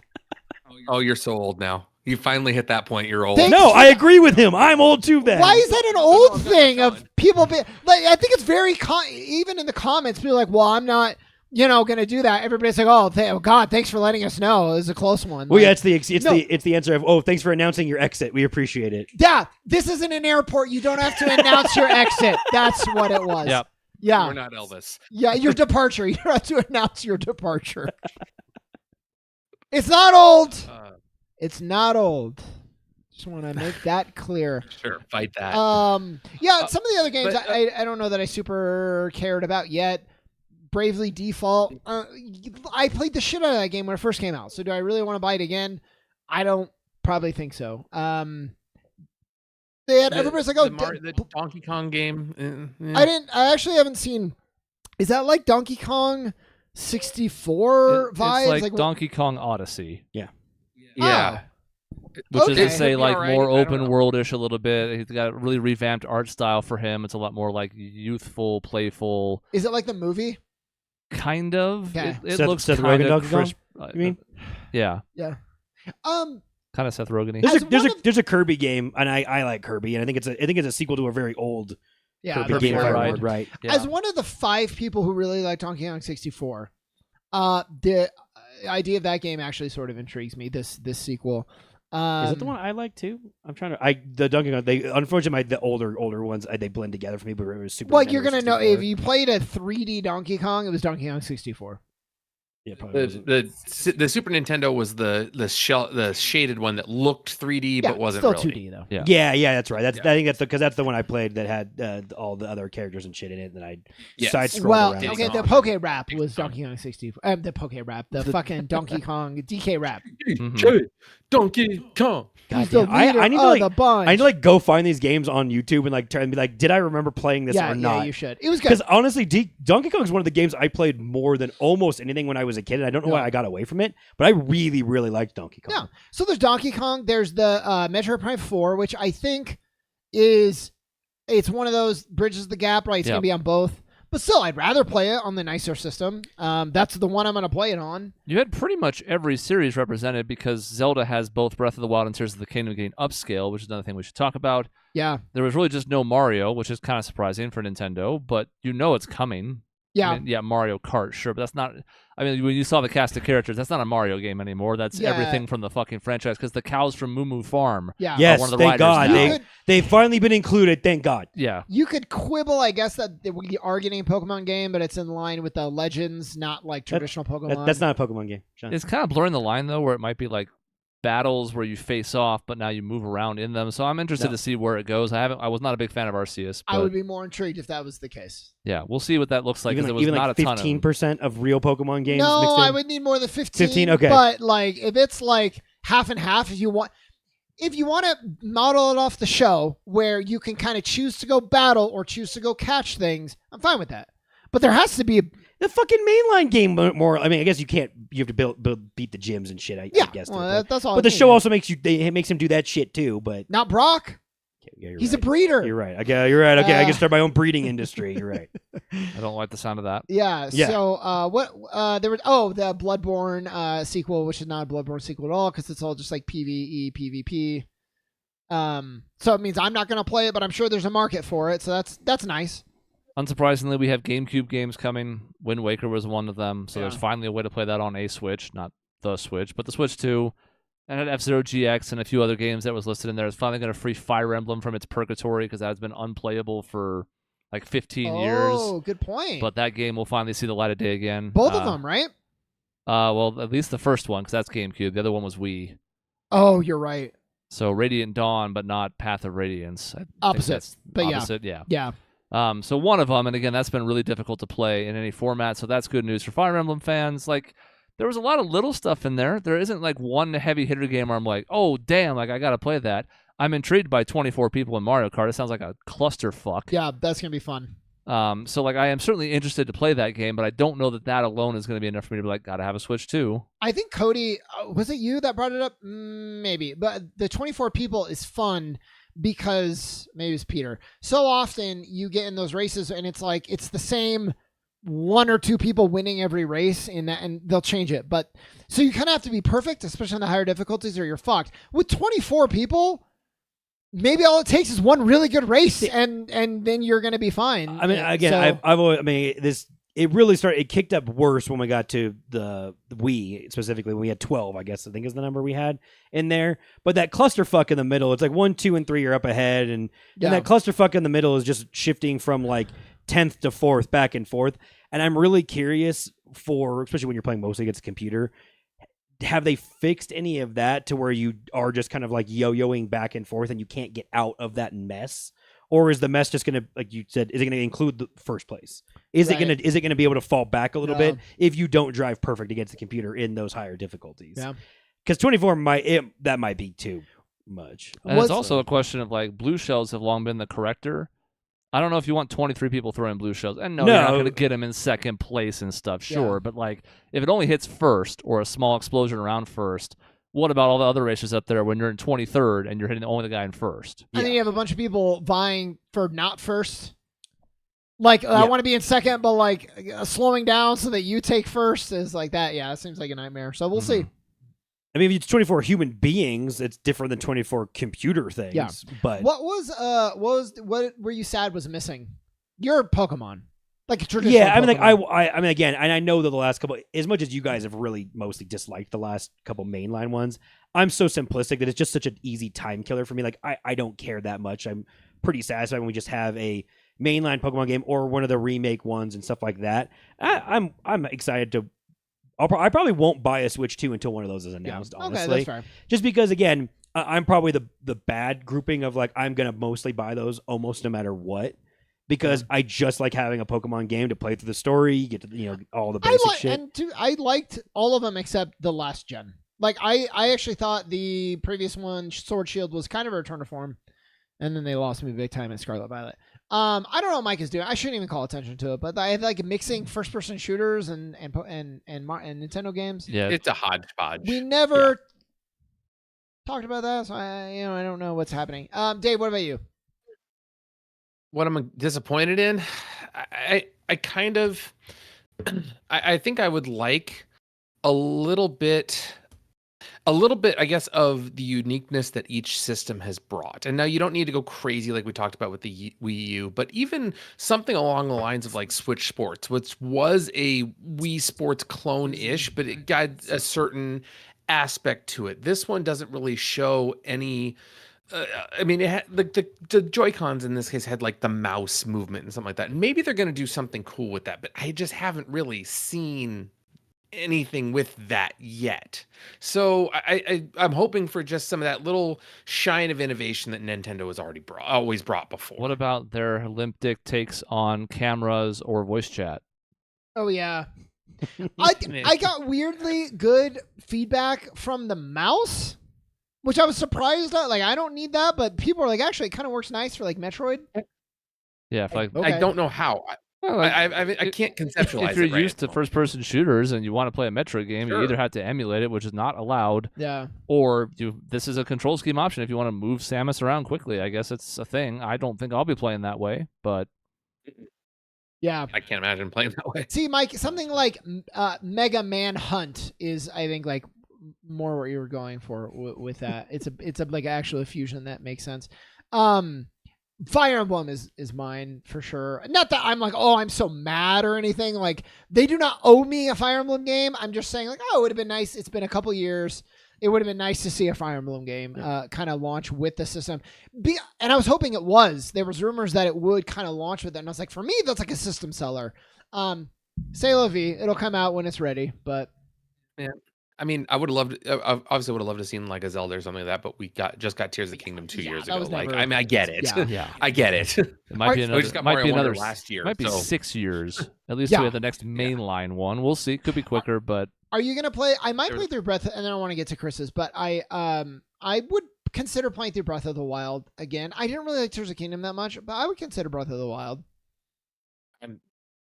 Oh, you're so old now. You finally hit that point. You're old. Thanks No, for I agree with him. I'm old too then. Why is that an old thing of people like? I think it's very even in the comments. People are like, well, I'm not, gonna do that. Everybody's like, oh God, thanks for letting us know. It was a close one. Well, like, yeah, it's the answer of, oh, thanks for announcing your exit. We appreciate it. Yeah, this isn't an airport. You don't have to announce your exit. That's what it was. Yep. Yeah. We're not Elvis. Yeah, your departure. You don't have to announce your departure. It's not old. It's not old. Just want to make that clear. Sure, fight that. Yeah, some of the other games I don't know that I super cared about yet. Bravely Default. I played the shit out of that game when it first came out. So do I really want to buy it again? I don't probably think so. Everybody's like, the Donkey Kong game. I actually haven't seen. Is that like Donkey Kong 64 vibes? It's like Donkey Kong Odyssey. Yeah. Which is Okay. to say, like, Alright, more I don't open know. world-ish a little bit. He's got a really revamped art style for him. It's a lot more like youthful, playful, Is it like the movie? kind of. Okay. It Seth- looks Seth kind Rogen of Donkey Kong, crisp. you mean? Yeah, Yeah. kind of Seth Rogen-y. There's a Kirby game, and I like Kirby, and I think it's a sequel to a very old Yeah. Kirby game, if I Ride. remember right? Yeah. As one of the 5 people who really like Donkey Kong 64, the idea of that game actually sort of intrigues me. This sequel. Is that the one I like too? I'm trying to. The Donkey Kong. They unfortunately the older ones they blend together for me, but it was super. Well, Nintendo you're gonna know 64. if you played a 3D Donkey Kong, it was Donkey Kong 64. Yeah, probably wasn't. The Super Nintendo was the shaded one that looked 3D Yeah, but wasn't still really. 2D though. Yeah. Yeah, that's right. I think that's the one I played that had all the other characters and shit in it. And I Yes. side scrolled Well, around. okay, the Kong. Poke Rap was Kong. Donkey Kong 64. The Poke Rap, the fucking Donkey Kong DK Rap. Mhm. Donkey Kong. He's the Goddamn. I leader need to of like the bunch. I need to like go find these games on YouTube and like try and be like, did I remember playing this yeah, or not? Yeah, you should. It was good. Because honestly, Donkey Kong is one of the games I played more than almost anything when I was a kid, and I don't know why I got away from it, but I really, really liked Donkey Kong. Yeah. So there's Donkey Kong. There's the Metroid Prime 4, which I think it's one of those bridges the gap, right? It's Yep. gonna be on both. But still, I'd rather play it on the nicer system. That's the one I'm gonna play it on. You had pretty much every series represented because Zelda has both Breath of the Wild and Tears of the Kingdom getting upscale, which is another thing we should talk about. Yeah. There was really just no Mario, which is kind of surprising for Nintendo, but it's coming. Yeah. I mean, yeah, Mario Kart, sure, but that's not. I mean, when you saw the cast of characters, that's not a Mario game anymore. That's Yeah. everything from the fucking franchise because the cows from Moo Moo Farm. Yeah. Yes, one of the thank riders God. now. They've finally been included. Thank God. Yeah. You could quibble, I guess, that we are getting a Pokemon game, but it's in line with the Legends, not like traditional Pokemon. That's not a Pokemon game. Sean. It's kind of blurring the line though, where it might be like battles where you face off, but now you move around in them. So I'm interested No. to see where it goes. I was not a big fan of Arceus, but I would be more intrigued if that was the case. yeah, we'll see what that looks like because it was even not like a ton of. 15% of real Pokemon games. No, mixed in? I would need more than 15. 15, okay. But like, if it's like half and half, if you want to model it off the show where you can kind of choose to go battle or choose to go catch things, I'm fine with that. But there has to be The fucking mainline game more. I mean, I guess you can't. You have to beat the gyms and shit. I guess. well, that's all. But the show also makes him do that shit too. But not Brock. yeah, He's right. a breeder. You're right. Okay, you're right. Okay, I can start my own breeding industry. You're right. I don't like the sound of that. Yeah. Yeah. So what? There was the Bloodborne sequel, which is not a Bloodborne sequel at all because it's all just like PvE, PvP. So it means I'm not gonna play it, but I'm sure there's a market for it. So that's nice. Unsurprisingly, we have GameCube games coming. Wind Waker was one of them, so there's finally a way to play that on a Switch, not the Switch, but the Switch 2. And it had F-Zero GX and a few other games that was listed in there. It's finally going to free Fire Emblem from its purgatory because that's been unplayable for like 15 years. Oh, good point. But that game will finally see the light of day again. Both of them, right? Well, at least the first one because that's GameCube. The other one was Wii. Oh, you're right. So Radiant Dawn, but not Path of Radiance. I think Opposite, that's but yeah. opposite, yeah. Yeah. So one of them, and again, that's been really difficult to play in any format, so that's good news for Fire Emblem fans. Like, there was a lot of little stuff in there. There isn't like one heavy hitter game where I'm like, oh, damn, like I gotta play that. I'm intrigued by 24 people in Mario Kart. It sounds like a clusterfuck. Yeah, that's gonna be fun. So like I am certainly interested to play that game, but I don't know that alone is going to be enough for me to be like, gotta have a Switch too. I think Cody, was it you that brought it up? Maybe, but the 24 people is fun because maybe it's Peter. So often you get in those races and it's like it's the same one or two people winning every race in that, and they'll change it. But so you kind of have to be perfect, especially on the higher difficulties, or you're fucked. With 24 people, maybe all it takes is one really good race, and then you're going to be fine. I mean, again, so, it really started. It kicked up worse when we got to the Wii, specifically when we had 12. I guess I think is the number we had in there. But that clusterfuck in the middle, it's like 1, 2, and 3 are up ahead, and that clusterfuck in the middle is just shifting from like 10th to 4th back and forth. And I'm really curious for, especially when you're playing mostly against a computer, have they fixed any of that to where you are just kind of like yo-yoing back and forth and you can't get out of that mess? Or is the mess just going to, like you said, is it going to include the first place? Is it going to be able to fall back a little bit if you don't drive perfect against the computer in those higher difficulties? Yeah. Because 24 might be too much. And it's also a question of like blue shells have long been the corrector. I don't know if you want 23 people throwing blue shells. And no, you're not going to get them in second place and stuff, sure. Yeah. But like if it only hits first or a small explosion around first, what about all the other races up there when you're in 23rd and you're hitting only the guy in first? And then you have a bunch of people vying for not first. Like, I want to be in second, but like slowing down so that you take first is like that. Yeah, it seems like a nightmare. So we'll see. I mean, if it's 24 human beings, it's different than 24 computer things. Yeah. But what were you sad was missing? Your Pokemon. Like a traditional I mean, Pokemon. like I mean, again, and I know that the last couple, as much as you guys have really mostly disliked the last couple mainline ones, I'm so simplistic that it's just such an easy time killer for me. Like, I don't care that much. I'm pretty satisfied when we just have a mainline Pokemon game or one of the remake ones and stuff like that. I'm excited to. I probably won't buy a Switch 2 until one of those is announced. Yeah. Honestly, okay, that's fair. Just because, again, I'm probably the bad grouping of like I'm gonna mostly buy those almost no matter what. Because I just like having a Pokemon game to play through the story, get to all the basic shit. And I liked all of them except the last gen. Like I actually thought the previous one, Sword Shield, was kind of a return to form, and then they lost me big time in Scarlet Violet. I don't know what Mike is doing. I shouldn't even call attention to it, but I like mixing first person shooters and Nintendo games. Yeah, it's a hodgepodge. We never talked about that, so I don't know what's happening. Dave, what about you? What I'm disappointed in, I kind of, I think I would like a little bit, I guess, of the uniqueness that each system has brought. And now you don't need to go crazy like we talked about with the Wii U, but even something along the lines of like Switch Sports, which was a Wii Sports clone-ish, but it got a certain aspect to it. This one doesn't really show any. I mean, it had the Joy-Cons in this case had like the mouse movement and something like that. And maybe they're going to do something cool with that, but I just haven't really seen anything with that yet. So I'm hoping for just some of that little shine of innovation that Nintendo has always brought before. What about their limp dick takes on cameras or voice chat? Oh yeah. I got weirdly good feedback from the mouse, which I was surprised at. Like, I don't need that, but people are like, actually, it kind of works nice for like Metroid. Yeah, if like I don't know how. I can't conceptualize. If you're it right used to first-person shooters and you want to play a Metroid game, you either have to emulate it, which is not allowed. Yeah. Or this is a control scheme option if you want to move Samus around quickly. I guess it's a thing. I don't think I'll be playing that way, but yeah, I can't imagine playing that way. See, Mike, something like Mega Man Hunt is, I think, like more what you were going for with that. It's a like actual fusion that makes sense. Fire Emblem is mine for sure. Not that I'm like, oh, I'm so mad or anything. Like, they do not owe me a Fire Emblem game. I'm just saying, like, oh, it would have been nice. It's been a couple years. It would have been nice to see a Fire Emblem game kind of launch with the system. And I was hoping it was. There was rumors that it would kind of launch with it. And I was like, for me, that's like a system seller. C'est la vie. It'll come out when it's ready. But yeah. I mean, I would have loved. Obviously, would have loved to see like a Zelda or something like that. But we just got Tears of the Kingdom 2 years ago. Like, I mean, I get it. Yeah. I get it. It might be another. We just got might Mario be Wonder another last year. Might be so. 6 years. At least we have the next mainline one. We'll see. Could be quicker, but are you gonna play? I might play through Breath, and then I want to get to Chris's. But I would consider playing through Breath of the Wild again. I didn't really like Tears of the Kingdom that much, but I would consider Breath of the Wild.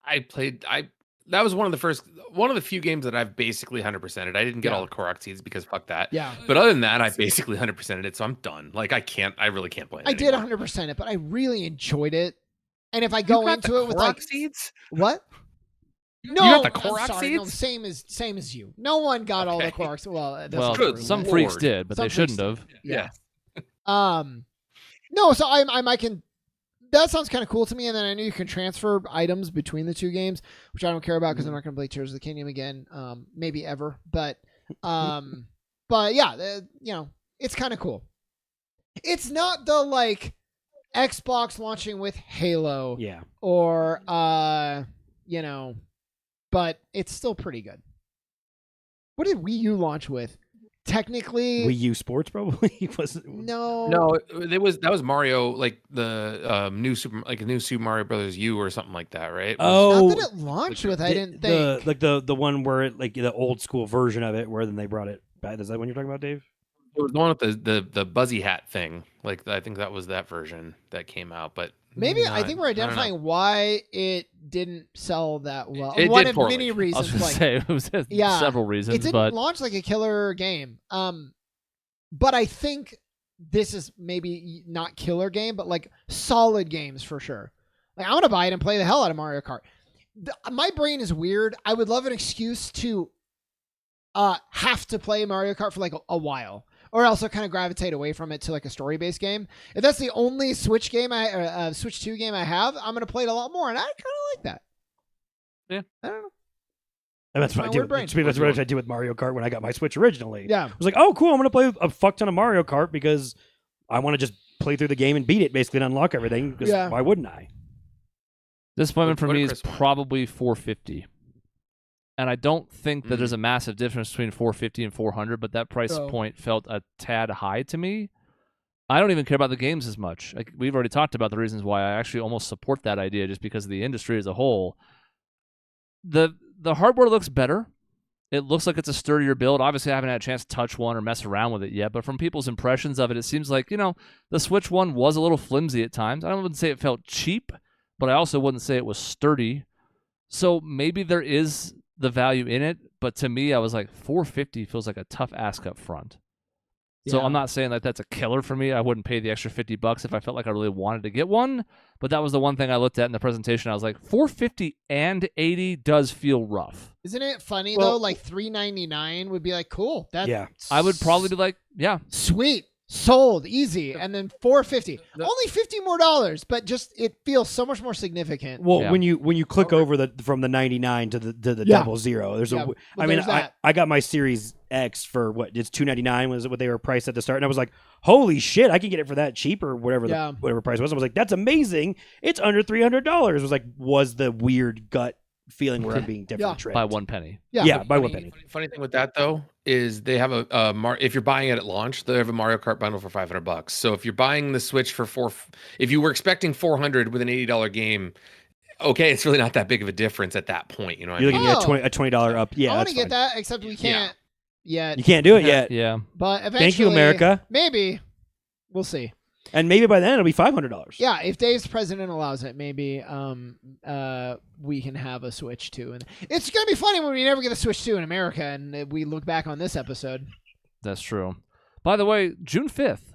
That was one of the few games that I've basically 100%ed. I didn't get Yeah. all the Korok seeds because fuck that. Yeah. But other than that, I basically 100%ed it, so I'm done. Like I really can't play it I did anymore. 100% it, but I really enjoyed it. And if I go into it with Korok like seeds? what? No, got the I'm Korok sorry. No, seeds? same as you. No one got all the Okay. Koroks. Well, that's Well, not true. some Lord. freaks did, but Some they freaks shouldn't have. Yeah. Yeah. No, so I can. That sounds kind of cool to me. And then I know you can transfer items between the two games, which I don't care about because I'm not going to play Tears of the Kingdom again, maybe ever. But yeah, it's kind of cool. It's not the like Xbox launching with Halo, Yeah. or but it's still pretty good. What did Wii U launch with? Technically, Wii U Sports probably was. no, that was Mario, like the new Super Mario Brothers U or something like that, right? Oh, not that it launched with. I didn't think. the one where it, like the old school version of it, where then they brought it back. Is that what you're talking about, Dave? It was the one with the buzzy hat thing. Like I think that was that version that came out, but Maybe I not- think we're I don't know. identifying why it didn't sell that well. It One did of poorly. many I was reasons. going to Like, say it was Yeah, several it reasons, didn't but launch like a killer game. But I think this is maybe not killer game, but like solid games for sure. Like I'm gonna buy it and play the hell out of Mario Kart. My brain is weird. I would love an excuse to have to play Mario Kart for like a while, or else I'll kind of gravitate away from it to like a story-based game. If that's the only Switch game Switch 2 game I have, I'm gonna play it a lot more, and I kind of like that. Yeah. I don't know. And that's what I My did. weird brain. That's what I did with Mario Kart when I got my Switch originally. Yeah. I was like, oh, cool. I'm going to play a fuck ton of Mario Kart because I want to just play through the game and beat it, basically, and unlock everything. Because Yeah. why wouldn't I? disappointment for What me did is Chris want? probably 450. And I don't think that Mm. there's a massive difference between 450 and 400, but that price Oh. point felt a tad high to me. I don't even care about the games as much. Like, we've already talked about the reasons why I actually almost support that idea, just because of the industry as a whole. The hardware looks better. It looks like it's a sturdier build. Obviously, I haven't had a chance to touch one or mess around with it yet, but from people's impressions of it, it seems like, the Switch one was a little flimsy at times. I wouldn't say it felt cheap, but I also wouldn't say it was sturdy. So maybe there is the value in it, but to me, I was like, 450 feels like a tough ask up front. So Yeah. I'm not saying that that's a killer for me. I wouldn't pay the extra $50 if I felt like I really wanted to get one. But that was the one thing I looked at in the presentation. I was like, 450 and 80 does feel rough. Isn't it funny Well- though? Like $399 would be like cool. That's Yeah. I would probably be like, yeah, sweet, sold, easy, and then $450, only $50 more, but just it feels so much more significant. Well, Yeah. when you click over from the 99 to the Yeah. 00, there's Yeah, a. well, I mean, there's that. I got my Series X for what? It's $299 was what they were priced at the start, and I was like, holy shit, I can get it for that cheap or whatever Yeah. whatever price was. I was like, that's amazing. It's under $300. Was the weird gut feeling where I'm being definitely tricked by 1 penny. Yeah, by 1 Funny- penny. Funny thing with that though is they have if you're buying it at launch, they have a Mario Kart bundle for $500. So if you're buying the Switch for if you were expecting 400 with an $80 game, okay, it's really not that big of a difference at that point. You know what You're I mean? looking at Oh. a $20 up. Yeah, I want that's to get fine. that, except we can't yet. You can't do it yet. Yeah. But eventually, Thank you, America. Maybe we'll see. And maybe by then it'll be $500. Yeah, if Dave's president allows it, maybe we can have a Switch 2. And it's gonna be funny when we never get a Switch 2 in America, and we look back on this episode. That's true. By the way, June 5th.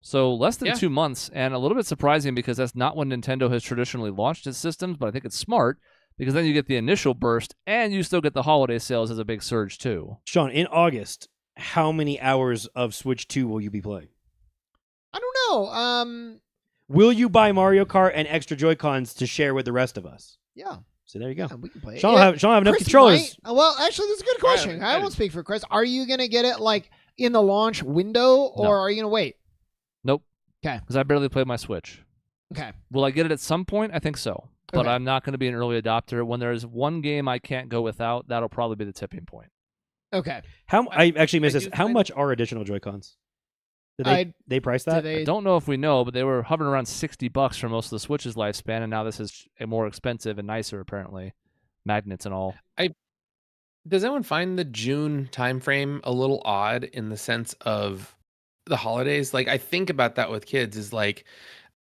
So less than Yeah. 2 months, and a little bit surprising because that's not when Nintendo has traditionally launched its systems, but I think it's smart because then you get the initial burst and you still get the holiday sales as a big surge too. Sean, in August, how many hours of Switch 2 will you be playing? I don't know. Will you buy Mario Kart and extra Joy-Cons to share with the rest of us? Yeah, So there you go. we can play it. Sean will have enough Chris controllers. might- well, actually, that's a good question. I won't speak for Chris. Are you gonna get it like in the launch window, or No. are you gonna wait? Nope. 'Kay. Because I barely played my Switch. Okay. Will I get it at some point? I think so. But Okay. I'm not going to be an early adopter. When there's one game I can't go without, that'll probably be the tipping point. Okay. I actually missed I this. do How find- much are additional Joy-Cons? Did I- they price Do that? they? I don't know if we know, but they were hovering around $60 for most of the Switch's lifespan, and now this is more expensive and nicer, apparently. Magnets and all. Does anyone find the June timeframe a little odd in the sense of the holidays? Like I think about that with kids is like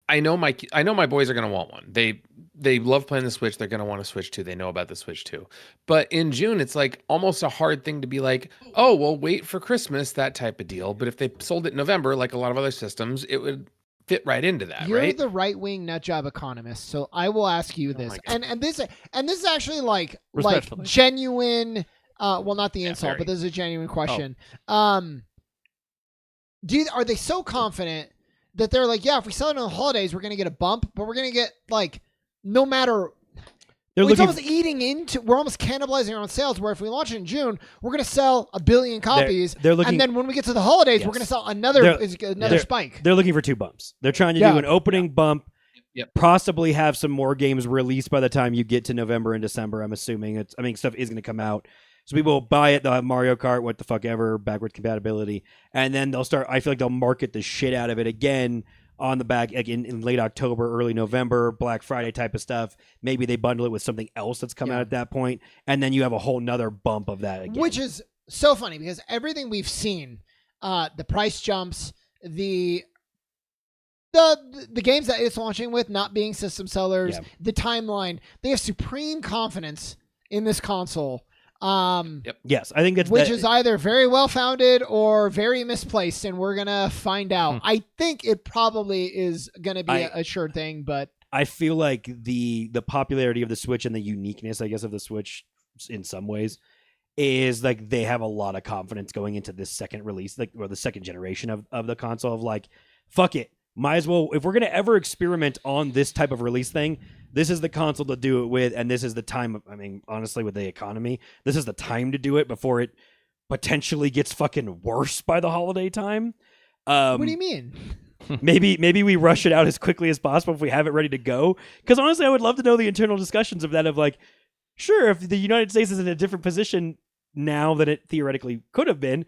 I know my boys are gonna want one. They love playing the Switch. They're gonna want to Switch 2. They know about the Switch 2. But in June, it's like almost a hard thing to be like, oh, well, wait for Christmas, that type of deal. But if they sold it in November, like a lot of other systems, it would fit right into that, You're right? the right-wing nut job economist, so I will ask you this, and this is actually like Respectfully. genuine. Well, not the insult, very. but this is a genuine question. Oh. Are they so confident that they're like, yeah, if we sell it on the holidays, we're gonna get a bump, but we're gonna get like no matter. It's almost eating into. We're almost cannibalizing our own sales. Where if we launch it in June, we're going to sell 1 billion copies, They're looking, and then when we get to the holidays, we're going to sell another spike. They're looking for 2 bumps. They're trying to do an opening bump, possibly have some more games released by the time you get to November and December. I'm assuming stuff is going to come out, so people will buy it. They'll have Mario Kart, what the fuck ever, backwards compatibility, and then they'll start. I feel like they'll market the shit out of it again on the back in late October, early November, Black Friday type of stuff. Maybe they bundle it with something else that's come out at that point, and then you have a whole nother bump of that again. Which is so funny because everything we've seen, the price jumps, the games that it's launching with not being system sellers, the timeline, they have supreme confidence in this console. Yes, I think which is either very well founded or very misplaced, and we're gonna find out. I think it probably is gonna be a sure thing, but I feel like the popularity of the Switch and the uniqueness, I guess, of the Switch in some ways is like they have a lot of confidence going into this second release, like or the second generation of the console. Of like, fuck it, might as well, if we're gonna ever experiment on this type of release thing, this is the console to do it with, and this is the time. I mean, honestly, with the economy, this is the time to do it before it potentially gets fucking worse by the holiday time. What do you mean? Maybe we rush it out as quickly as possible if we have it ready to go. Because honestly, I would love to know the internal discussions of that. Of like, sure, if the United States is in a different position now than it theoretically could have been,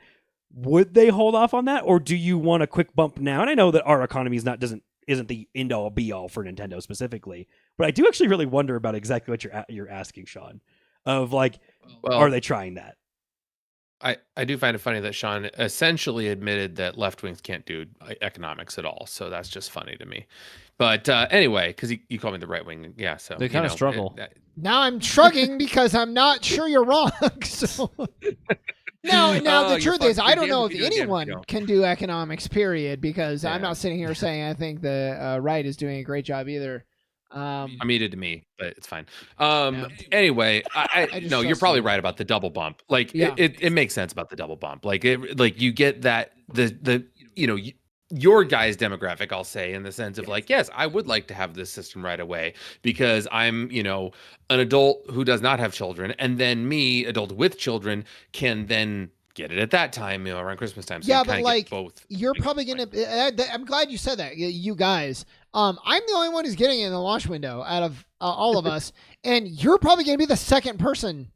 would they hold off on that, or do you want a quick bump now? And I know that our economy isn't the end all be all for Nintendo specifically, but I do actually really wonder about exactly what you're asking, Sean. Of like, are they trying that? I do find it funny that Sean essentially admitted that left wings can't do economics at all, so that's just funny to me. But anyway, because you called me the right wing, yeah. So they kind of struggle. Now I'm shrugging because I'm not sure you're wrong. So. Now the truth is, I don't know if anyone can do economics, period, because I'm not sitting here saying I think the right is doing a great job either. I mean, it did to me, but it's fine. Anyway, no, you're probably right about the double bump. Like, it makes sense about the double bump. Like, you get that your guys' demographic, I'll say, in the sense of like, yes, I would like to have this system right away because I'm, an adult who does not have children, and then me, adult with children, can then get it at that time, around Christmas time. So but like, both. You're probably gonna. I'm glad you said that, you guys. I'm the only one who's getting it in the launch window out of all of us, and you're probably gonna be the second person,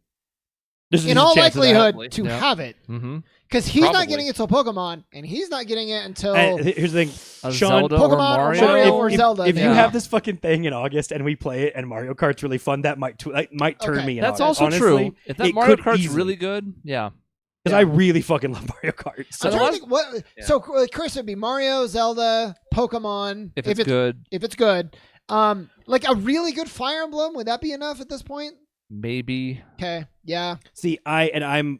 in all likelihood, to have it. Mm-hmm. Because he's not getting it till Pokemon, and he's not getting it until. Here's the thing, Sean, Zelda Pokemon or Mario, or Zelda. If you have this fucking thing in August and we play it, and Mario Kart's really fun, that might turn me. That's August. also Honestly, true. If that Mario Kart's really good, because I really fucking love Mario Kart. So, so Chris, would be Mario, Zelda, Pokemon. If it's good. If it's good, like a really good Fire Emblem, would that be enough at this point? Maybe. Okay. Yeah. See, I'm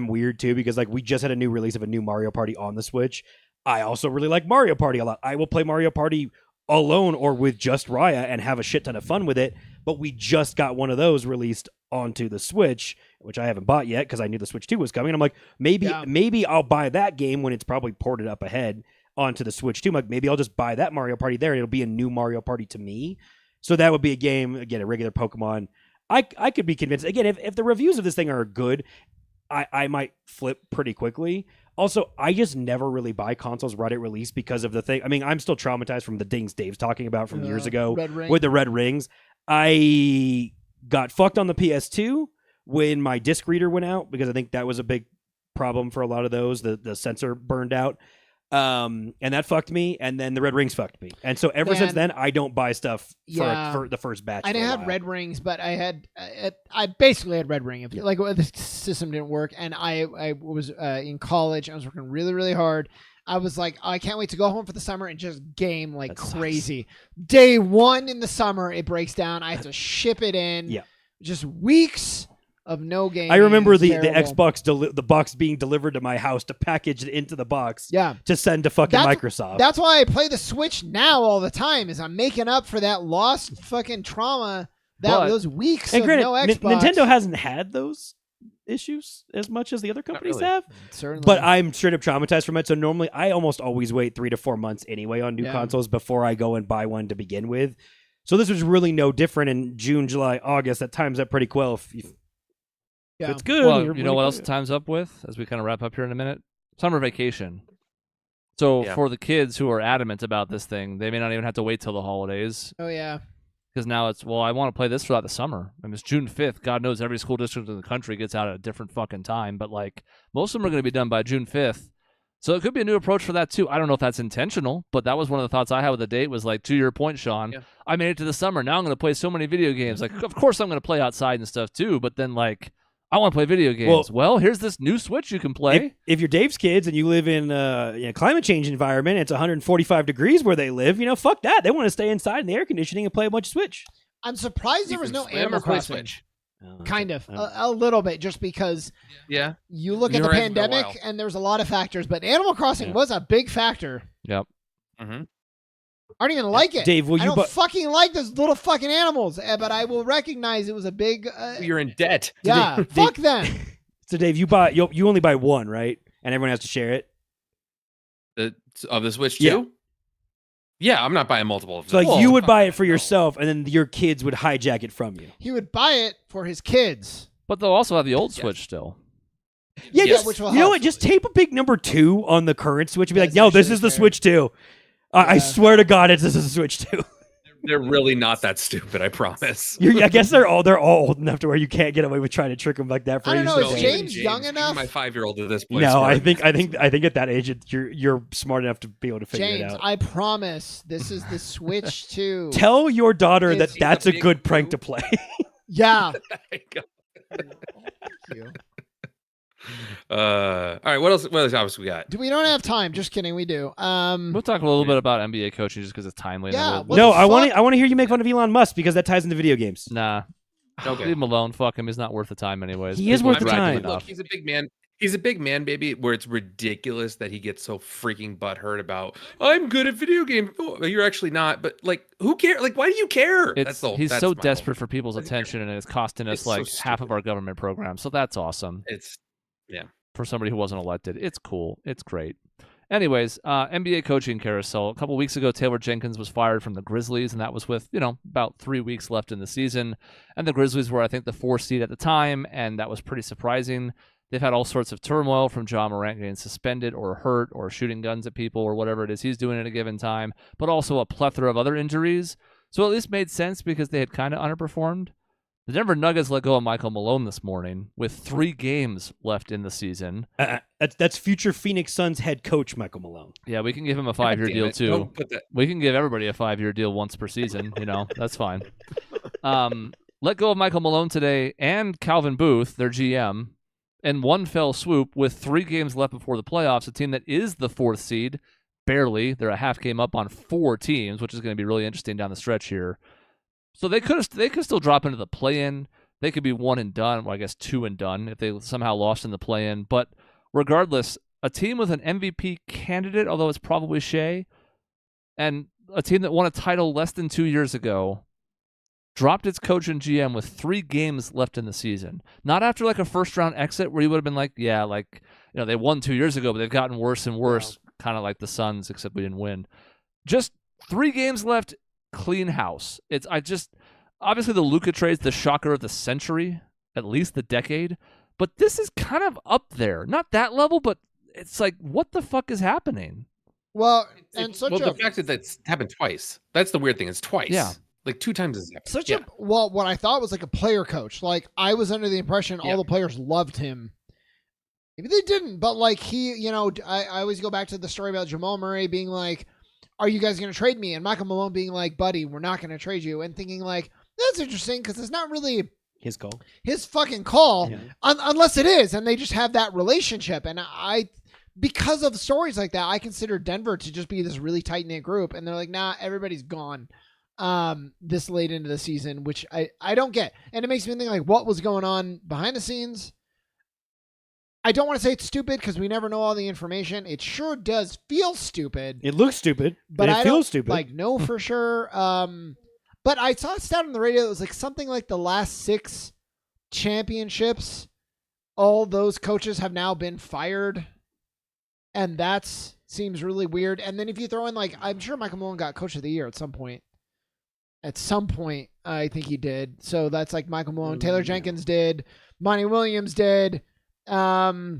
weird too, because like we just had a new release of a new Mario Party on the Switch. I also really like Mario Party a lot. I will play Mario Party alone or with just Raya and have a shit ton of fun with it. But we just got one of those released onto the Switch, which I haven't bought yet because I knew the Switch 2 was coming. I'm like, maybe I'll buy that game when it's probably ported up ahead onto the Switch 2. Like, maybe I'll just buy that Mario Party there, and it'll be a new Mario Party to me. So that would be a game, again, a regular Pokemon. I could be convinced. Again, if the reviews of this thing are good, I might flip pretty quickly. Also, I just never really buy consoles right at release because of the thing. I mean, I'm still traumatized from the dings Dave's talking about from years ago with the red rings. I got fucked on the PS2 when my disc reader went out because I think that was a big problem for a lot of those. The sensor burned out. And that fucked me, and then the red rings fucked me. And so ever since then, I don't buy stuff for the first batch. I didn't have red rings, but I basically had red ring. Like the system didn't work, and I was in college. I was working really, really hard. I was like, I can't wait to go home for the summer and just game like crazy. Day one in the summer, it breaks down. I have to ship it in. Yeah. Just weeks of no game. I remember the Xbox, the box being delivered to my house to package it into the box. Yeah. To send to fucking Microsoft. That's why I play the Switch now all the time, is I'm making up for that lost fucking trauma, those weeks of no Xbox. Nintendo hasn't had those issues as much as the other companies have. Certainly. But I'm straight up traumatized from it. So normally I almost always wait 3 to 4 months anyway on new consoles before I go and buy one to begin with. So this was really no different in June, July, August. That times up pretty well. If it's good. Well, you know what else it times up with as we kind of wrap up here in a minute? Summer vacation. So for the kids who are adamant about this thing, they may not even have to wait till the holidays. Oh, yeah. Because now it's, I want to play this throughout the summer. I mean, it's June 5th. God knows every school district in the country gets out at a different fucking time. But, like, most of them are going to be done by June 5th. So it could be a new approach for that, too. I don't know if that's intentional, but that was one of the thoughts I had with the date was, like, to your point, Sean, I made it to the summer. Now I'm going to play so many video games. Like, of course I'm going to play outside and stuff, too. But then, like, I want to play video games. Well, here's this new Switch you can play. If you're Dave's kids and you live in a climate change environment, it's 145 degrees where they live, fuck that. They want to stay inside in the air conditioning and play a bunch of Switch. I'm surprised there was no Animal Crossing. Kind of. A little bit, just because you look at the pandemic and there's a lot of factors, but Animal Crossing was a big factor. Yep. Mm-hmm. I don't even like it. Dave, I don't fucking like those little fucking animals, but I will recognize it was a big... You're in debt. Yeah, fuck them. So Dave, you only buy one, right? And everyone has to share it? Of the Switch 2? Yeah, I'm not buying multiple of them. So like you would buy it for yourself, and then your kids would hijack it from you. He would buy it for his kids. But they'll also have the old Switch still. Yeah, which will help. What? Just tape a big number 2 on the current Switch and be like, no, this is the Switch 2. I swear to God, this is a Switch 2. They're really not that stupid, I promise. I guess they're all old enough to where you can't get away with trying to trick them like that. For I don't know. Is James young enough? My 5-year-old at this point. No, I think at that age you're smart enough to be able to figure it out. I promise this is the Switch 2. Tell your daughter that's a good prank to play. Yeah. Thank you. All right, what else topics we got? We don't have time. Just kidding, we do. We'll talk a little bit about NBA coaching just because it's timely. Yeah. No, I want to hear you make fun of Elon Musk because that ties into video games. Nah. Okay. Leave him alone. Fuck him. He's not worth the time anyways. He is worth the time. Look, he's a big man. He's a big man, baby, where it's ridiculous that he gets so freaking butthurt about, I'm good at video games. Oh, you're actually not, but like, who cares? Like, why do you care? He's so desperate for people's attention, and it's costing us like half of our government program. So that's awesome. For somebody who wasn't elected. It's cool. It's great. Anyways, NBA coaching carousel. A couple weeks ago, Taylor Jenkins was fired from the Grizzlies, and that was with, about 3 weeks left in the season. And the Grizzlies were, I think, the 4th seed at the time, and that was pretty surprising. They've had all sorts of turmoil from Ja Morant getting suspended or hurt or shooting guns at people or whatever it is he's doing at a given time, but also a plethora of other injuries. So at least made sense because they had kind of underperformed. The Denver Nuggets let go of Michael Malone this morning with 3 games left in the season. That's future Phoenix Suns head coach Michael Malone. Yeah, we can give him a 5-year deal too. We can give everybody a 5-year deal once per season. That's fine. Let go of Michael Malone today and Calvin Booth, their GM, in one fell swoop with 3 games left before the playoffs. A team that is the 4th seed, barely. They're a half game up on 4 teams, which is going to be really interesting down the stretch here. So they could still drop into the play-in. They could be 1 and done, well, I guess 2 and done if they somehow lost in the play-in. But regardless, a team with an MVP candidate, although it's probably Shea, and a team that won a title less than 2 years ago, dropped its coach and GM with 3 games left in the season. Not after like a first-round exit where you would have been like, they won 2 years ago, but they've gotten worse and worse, kind of like the Suns, except we didn't win. Just 3 games left. Clean house. Obviously the Luka trade's the shocker of the century, at least the decade, but this is kind of up there. Not that level, but it's like, what the fuck is happening? Well, the fact that that's happened twice. That's the weird thing. It's twice. Yeah. Like 2 times as happened. What I thought was like a player coach. Like I was under the impression all the players loved him. Maybe they didn't, but like I always go back to the story about Jamal Murray being like, are you guys going to trade me? And Michael Malone being like, buddy, we're not going to trade you. And thinking like, that's interesting because it's not really His call. his fucking call Yeah. unless it is. And they just have that relationship. And because of stories like that, I consider Denver to just be this really tight knit group. And they're like, nah, everybody's gone this late into the season, which I don't get. And it makes me think like, what was going on behind the scenes? I don't want to say it's stupid because we never know all the information. It sure does feel stupid. It looks stupid, but it I feels don't, stupid. Like, no, for sure. But I saw a stat on the radio that was like something like the last 6 championships, all those coaches have now been fired. And that seems really weird. And then if you throw in like, I'm sure Michael Malone got coach of the year at some point. At some point, I think he did. So that's like Michael Malone. Taylor Jenkins did. Monty Williams did. I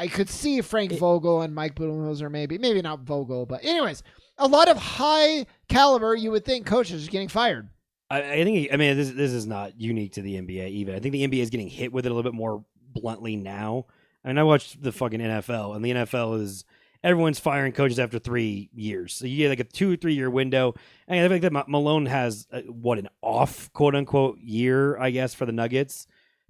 could see Frank Vogel and Mike Budenholzer maybe not Vogel, but anyways, a lot of high caliber, you would think, coaches are getting fired. I think, I mean, this is not unique to the NBA even. I think the NBA is getting hit with it a little bit more bluntly now. I mean, I watched the fucking NFL, and the NFL is everyone's firing coaches after 3 years. So you get like a 2 or 3 year window. And I think that Malone has an off quote unquote year, I guess, for the Nuggets.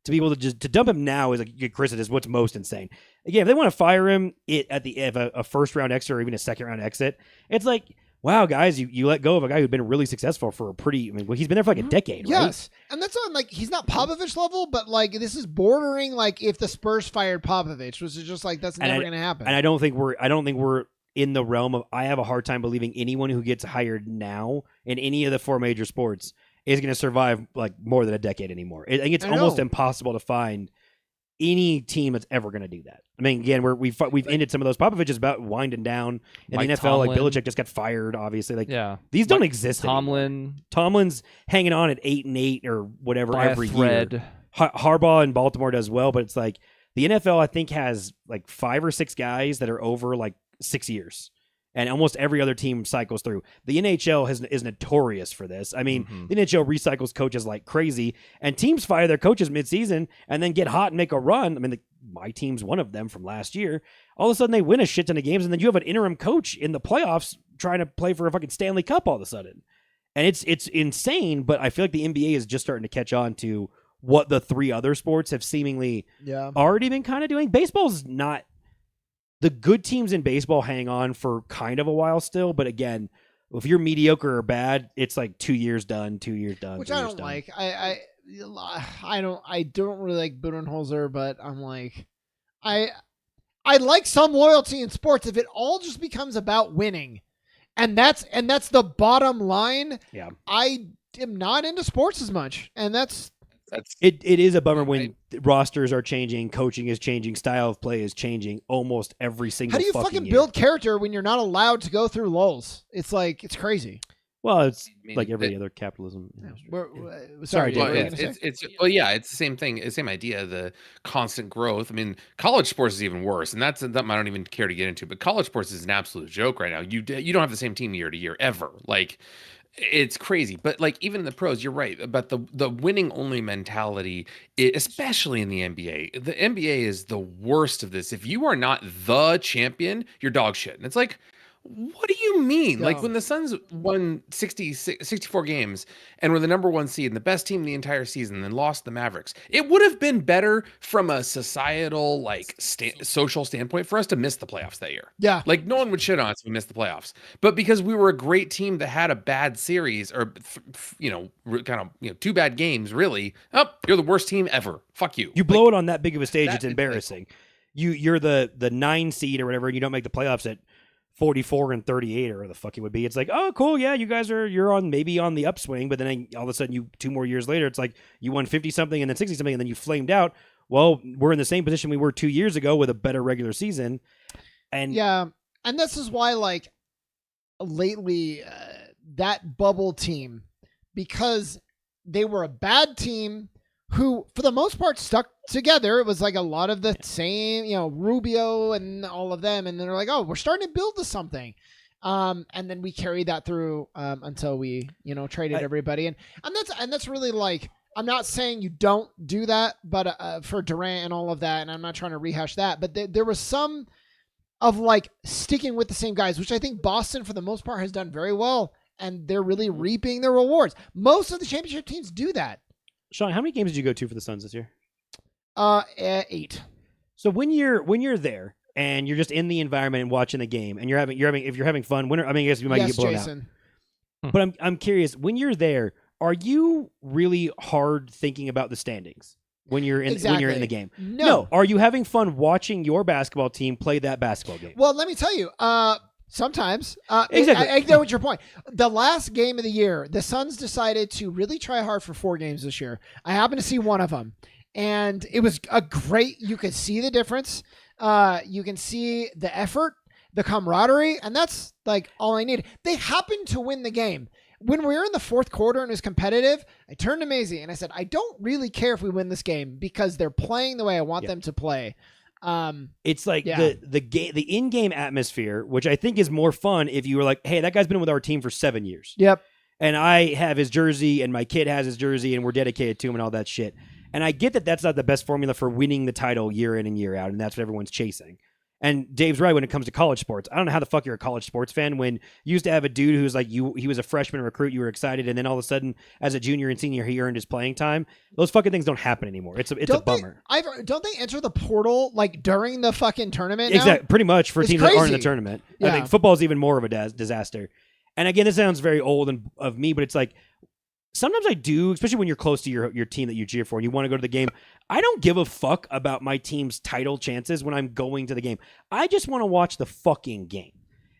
To be able to dump him now is like Chris is what's most insane. Again, if they want to fire him at the end of a first round exit or even a second round exit, it's like, wow, guys, you let go of a guy who's been really successful for a pretty. I mean, he's been there for like a decade, right? Yes, and that's on like he's not Popovich level, but like this is bordering like if the Spurs fired Popovich, which is just like that's never going to happen. And I don't think we're in the realm of. I have a hard time believing anyone who gets hired now in any of the 4 major sports is going to survive like more than a decade anymore. I think it's almost impossible to find any team that's ever going to do that. I mean, again, we've ended some of those. Popovich is about winding down in Mike the NFL. Tomlin. Like Belichick just got fired, obviously. Like these don't exist Tomlin. Tomlin's hanging on at 8-8 or whatever by every a thread. year. Harbaugh in Baltimore does well, but it's like the NFL I think has like 5 or 6 guys that are over like 6 years. And almost every other team cycles through. The NHL is notorious for this. I mean, the NHL recycles coaches like crazy, and teams fire their coaches midseason and then get hot and make a run. I mean, my team's one of them from last year. All of a sudden, they win a shit ton of games, and then you have an interim coach in the playoffs trying to play for a fucking Stanley Cup all of a sudden. And it's insane, but I feel like the NBA is just starting to catch on to what the 3 other sports have seemingly already been kind of doing. Baseball's not... The good teams in baseball hang on for kind of a while still, but again, if you're mediocre or bad, it's like 2 years done, 2 years done. Which I don't done. like. I don't really like Budenholzer, but I'm like, I like some loyalty in sports if it all just becomes about winning, and that's the bottom line. Yeah, I am not into sports as much, and that's it is a bummer when rosters are changing, coaching is changing, style of play is changing almost every single. How do you fucking build character when you're not allowed to go through lulls? It's like it's crazy. Well, it's like every other capitalism. Sorry, well, Dave, it's the same thing, same idea. The constant growth. I mean, college sports is even worse, and that's something I don't even care to get into. But college sports is an absolute joke right now. You don't have the same team year to year ever. Like. It's crazy, but like even the pros, you're right about the winning only mentality, especially in the NBA. The NBA is the worst of this. If you are not the champion, you're dog shit. And it's like, what do you mean? Yeah. Like when the Suns won 64 games and were the number 1 seed and the best team the entire season, and then lost the Mavericks, it would have been better from a societal, like social standpoint for us to miss the playoffs that year. Yeah. Like no one would shit on us if we missed the playoffs, but because we were a great team that had a bad series or, kind of, 2 bad games, really, you're the worst team ever. Fuck you. You blow it on that big of a stage, it's embarrassing. You're the 9 seed or whatever, and you don't make the playoffs at 44 and 38 or the fuck it would be. It's like, oh, cool, yeah, you're on maybe on the upswing, but then all of a sudden 2 more years later, it's like you won 50 something and then 60 something and then you flamed out. Well, we're in the same position we were 2 years ago with a better regular season. And yeah, and this is why like lately that bubble team, because they were a bad team who for the most part stuck together. It was like a lot of the same, Rubio and all of them. And then they're like, oh, we're starting to build to something. And then we carried that through until we, traded everybody. And that's really like, I'm not saying you don't do that, but for Durant and all of that, and I'm not trying to rehash that, but there was some of like sticking with the same guys, which I think Boston for the most part has done very well, and they're really reaping their rewards. Most of the championship teams do that. Sean, how many games did you go to for the Suns this year? 8. So when you're there and you're just in the environment and watching the game, and if you're having fun, I guess you might Yes, get blown Jason. out. But I'm curious, when you're there, are you really hard thinking about the standings when you're in the game? No. Are you having fun watching your basketball team play that basketball game? Well, let me tell you. Sometimes. Exactly. I know what your point. The last game of the year, the Suns decided to really try hard for 4 games this year. I happened to see one of them, and it was a great. You could see the difference. You can see the effort, the camaraderie, and that's like all I need. They happened to win the game. When we were in the fourth quarter and it was competitive, I turned to Maisie and I said, I don't really care if we win this game because they're playing the way I want them to play. It's like the in-game atmosphere, which I think is more fun if you were like, hey, that guy's been with our team for 7 years. Yep. And I have his jersey and my kid has his jersey and we're dedicated to him and all that shit. And I get that that's not the best formula for winning the title year in and year out, and that's what everyone's chasing. And Dave's right when it comes to college sports. I don't know how the fuck you're a college sports fan when you used to have a dude who's like he was a freshman recruit, you were excited, and then all of a sudden, as a junior and senior, he earned his playing time. Those fucking things don't happen anymore. It's a bummer. Don't they enter the portal like during the fucking tournament now? Exactly, pretty much for teams that aren't in the tournament. Yeah. I think football is even more of a disaster. And again, this sounds very old of me, but it's like sometimes I do, especially when you're close to your team that you cheer for and you want to go to the game. I don't give a fuck about my team's title chances when I'm going to the game. I just want to watch the fucking game.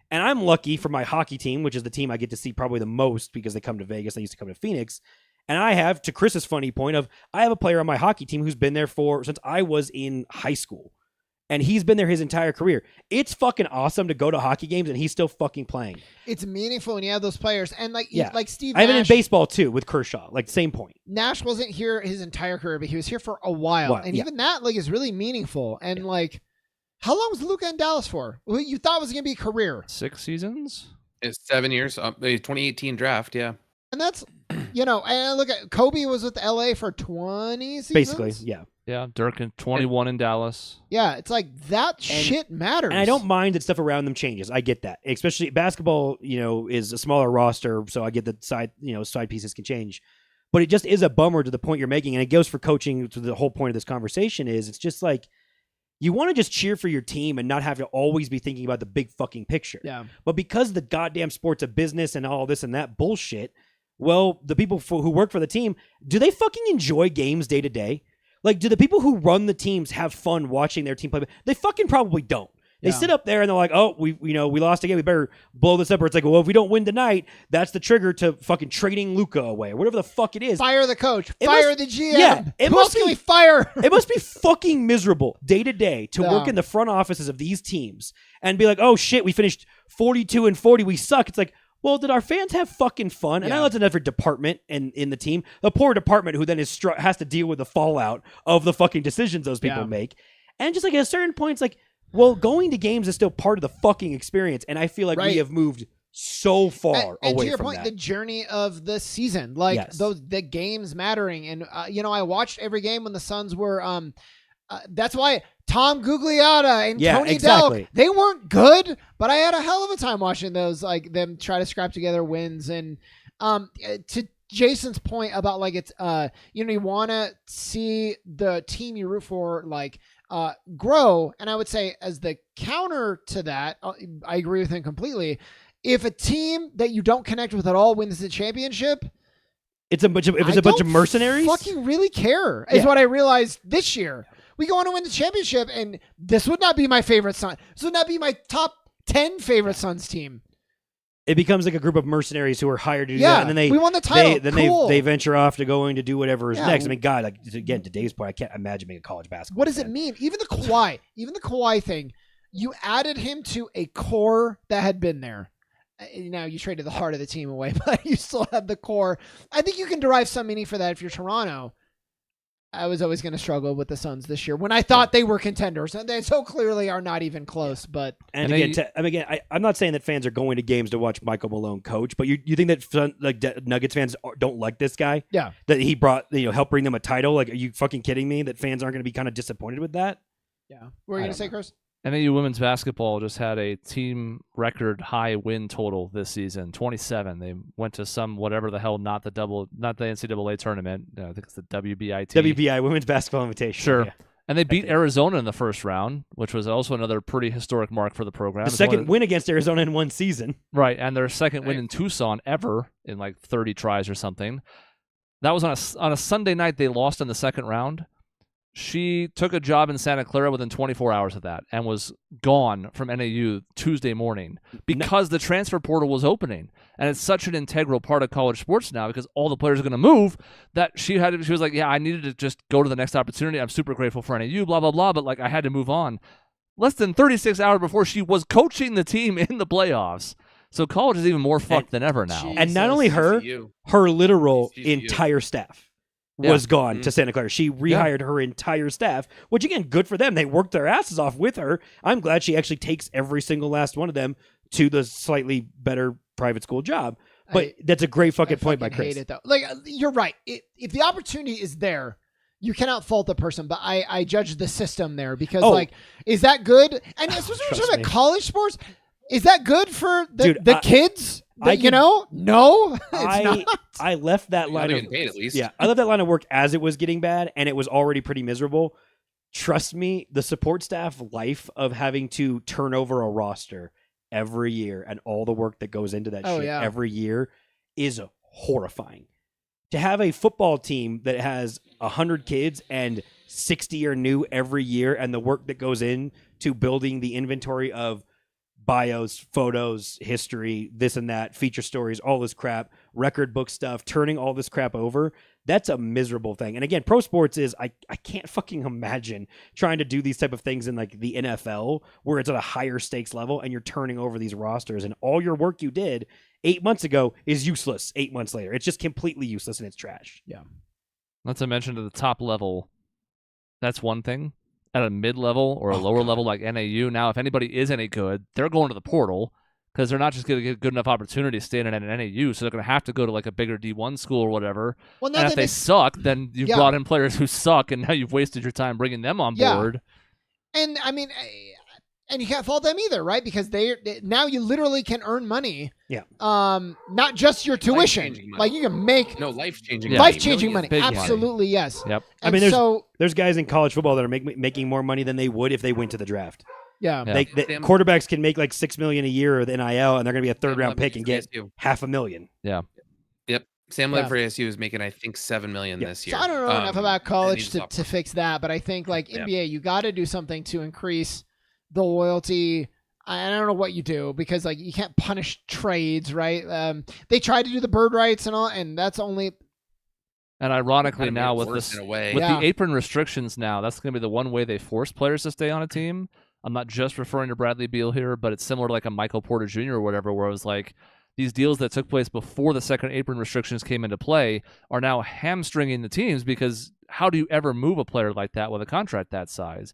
And I'm lucky for my hockey team, which is the team I get to see probably the most because they come to Vegas. They used to come to Phoenix. And I have, to Chris's funny point of, I have a player on my hockey team who's been there since I was in high school. And he's been there his entire career. It's fucking awesome to go to hockey games and he's still fucking playing. It's meaningful when you have those players. And like Steve I have it in Nash, baseball too with Kershaw, like same point. Nash wasn't here his entire career, but he was here for a while. And even that like is really meaningful. And like, how long was Luka in Dallas for? Well, you thought was going to be a career. 6 seasons? It's 7 years. 2018 draft, yeah. And that's, and look at Kobe was with LA for 20 seasons. Basically, yeah. Yeah, Dirk in 21 in Dallas. Yeah, it's like that shit matters. And I don't mind that stuff around them changes. I get that. Especially basketball, is a smaller roster, so I get that side pieces can change. But it just is a bummer to the point you're making, and it goes for coaching to the whole point of this conversation is it's just like you want to just cheer for your team and not have to always be thinking about the big fucking picture. Yeah. But because the goddamn sport's a business and all this and that bullshit, well, the people who work for the team, do they fucking enjoy games day to day? Like, do the people who run the teams have fun watching their team play? They fucking probably don't. They sit up there and they're like, oh, we lost again. We better blow this up. Or it's like, well, if we don't win tonight, that's the trigger to fucking trading Luka away or whatever the fuck it is. Fire the coach. Fire the GM. Yeah, Who else can we fire? It must be fucking miserable day to day to work in the front offices of these teams and be like, oh shit, we finished 42-40. We suck. It's like, well, did our fans have fucking fun? And I know it's another department in the team. The poor department who then has to deal with the fallout of the fucking decisions those people make. And just like at a certain point, it's like, well, going to games is still part of the fucking experience. And I feel like we have moved so far and away to your from point, that. The journey of the season, like the games mattering. And, I watched every game when the Suns were that's why Tom Gugliotta and Tony Delk, they weren't good, but I had a hell of a time watching those, like them try to scrap together wins. And to Jason's point about like it's you want to see the team you root for like grow. And I would say as the counter to that, I agree with him completely. If a team that you don't connect with at all wins the championship, it's a bunch of mercenaries. Fucking really care is what I realized this year. We go on to win the championship, and this would not be my favorite Suns. This would not be my top 10 favorite Suns team. It becomes like a group of mercenaries who are hired to do that, and then we won the title. They venture off to going to do whatever is next. I mean, God, like again, to Dave's point, I can't imagine being a college basketball. What does it mean? Even the Kawhi thing, you added him to a core that had been there. Now you traded the heart of the team away, but you still have the core. I think you can derive some meaning for that if you're Toronto. I was always going to struggle with the Suns this year when I thought they were contenders, and they so clearly are not even close. But and again, I'm not saying that fans are going to games to watch Michael Malone coach, but you think that Nuggets fans don't like this guy? Yeah, that he brought, helped bring them a title. Like, are you fucking kidding me? That fans aren't going to be kind of disappointed with that? Yeah. What were you going to say, Chris? NAU women's basketball just had a team record high win total this season, 27. They went to some whatever the hell, not the NCAA tournament. I think it's the WBIT. WBI, Women's Basketball Invitational. Sure. Yeah. And they beat Arizona in the first round, which was also another pretty historic mark for the program. The second win against Arizona in one season. Right, and their second win in Tucson ever in like 30 tries or something. That was on a Sunday night. They lost in the second round. She took a job in Santa Clara within 24 hours of that and was gone from NAU Tuesday morning because the transfer portal was opening. And it's such an integral part of college sports now because all the players are going to move that she was like, yeah, I needed to just go to the next opportunity. I'm super grateful for NAU, blah, blah, blah. But like I had to move on. Less than 36 hours before she was coaching the team in the playoffs. So college is even more fucked than ever now. And not only her literal entire staff was gone to Santa Clara. She rehired her entire staff, which again, good for them. They worked their asses off with her. I'm glad she actually takes every single last one of them to the slightly better private school job. But that's a great fucking point by Chris. I hate it though. Like you're right. If the opportunity is there, you cannot fault the person, but I judge the system there because like, is that good? And especially when you're talking about college sports, is that good for the kids? No, it's not. I left that line of paid at least. Yeah, I left that line of work as it was getting bad, and it was already pretty miserable. Trust me, the support staff life of having to turn over a roster every year and all the work that goes into that every year is horrifying. To have a football team that has 100 kids and 60 are new every year, and the work that goes into building the inventory of bios, photos, history, this and that, feature stories, all this crap, record book stuff, turning all this crap over, that's a miserable thing. And again, pro sports is, I can't fucking imagine trying to do these type of things in like the NFL where it's at a higher stakes level and you're turning over these rosters and all your work you did 8 months ago is useless 8 months later. It's just completely useless and it's trash. Yeah. Not to mention to the top level, that's one thing. At a mid-level or a lower level like NAU, now if anybody is any good, they're going to the portal because they're not just going to get good enough opportunity standing at an NAU, so they're going to have to go to like a bigger D1 school or whatever. Well, and if they suck, then you've brought in players who suck, and now you've wasted your time bringing them on board. And I mean, and you can't fault them either, right? Because now you literally can earn money. Yeah. Not just your tuition. Like you can make life-changing money. Absolutely, yes. Yep. And I mean, there's guys in college football that are making more money than they would if they went to the draft. Yeah. Quarterbacks can make like $6 million a year with NIL, and they're going to be a third-round pick and get $500,000. Yeah. Yep. Sam Led for ASU is making, I think, $7 million this year. So I don't know enough about college to fix that, but I think like NBA, you got to do something to increase the loyalty. I don't know what you do because like you can't punish trades, right? They tried to do the bird rights and all, and that's only. And ironically, now with the apron restrictions, now that's going to be the one way they force players to stay on a team. I'm not just referring to Bradley Beal here, but it's similar to like a Michael Porter Jr. or whatever, where it was like these deals that took place before the second apron restrictions came into play are now hamstringing the teams because how do you ever move a player like that with a contract that size?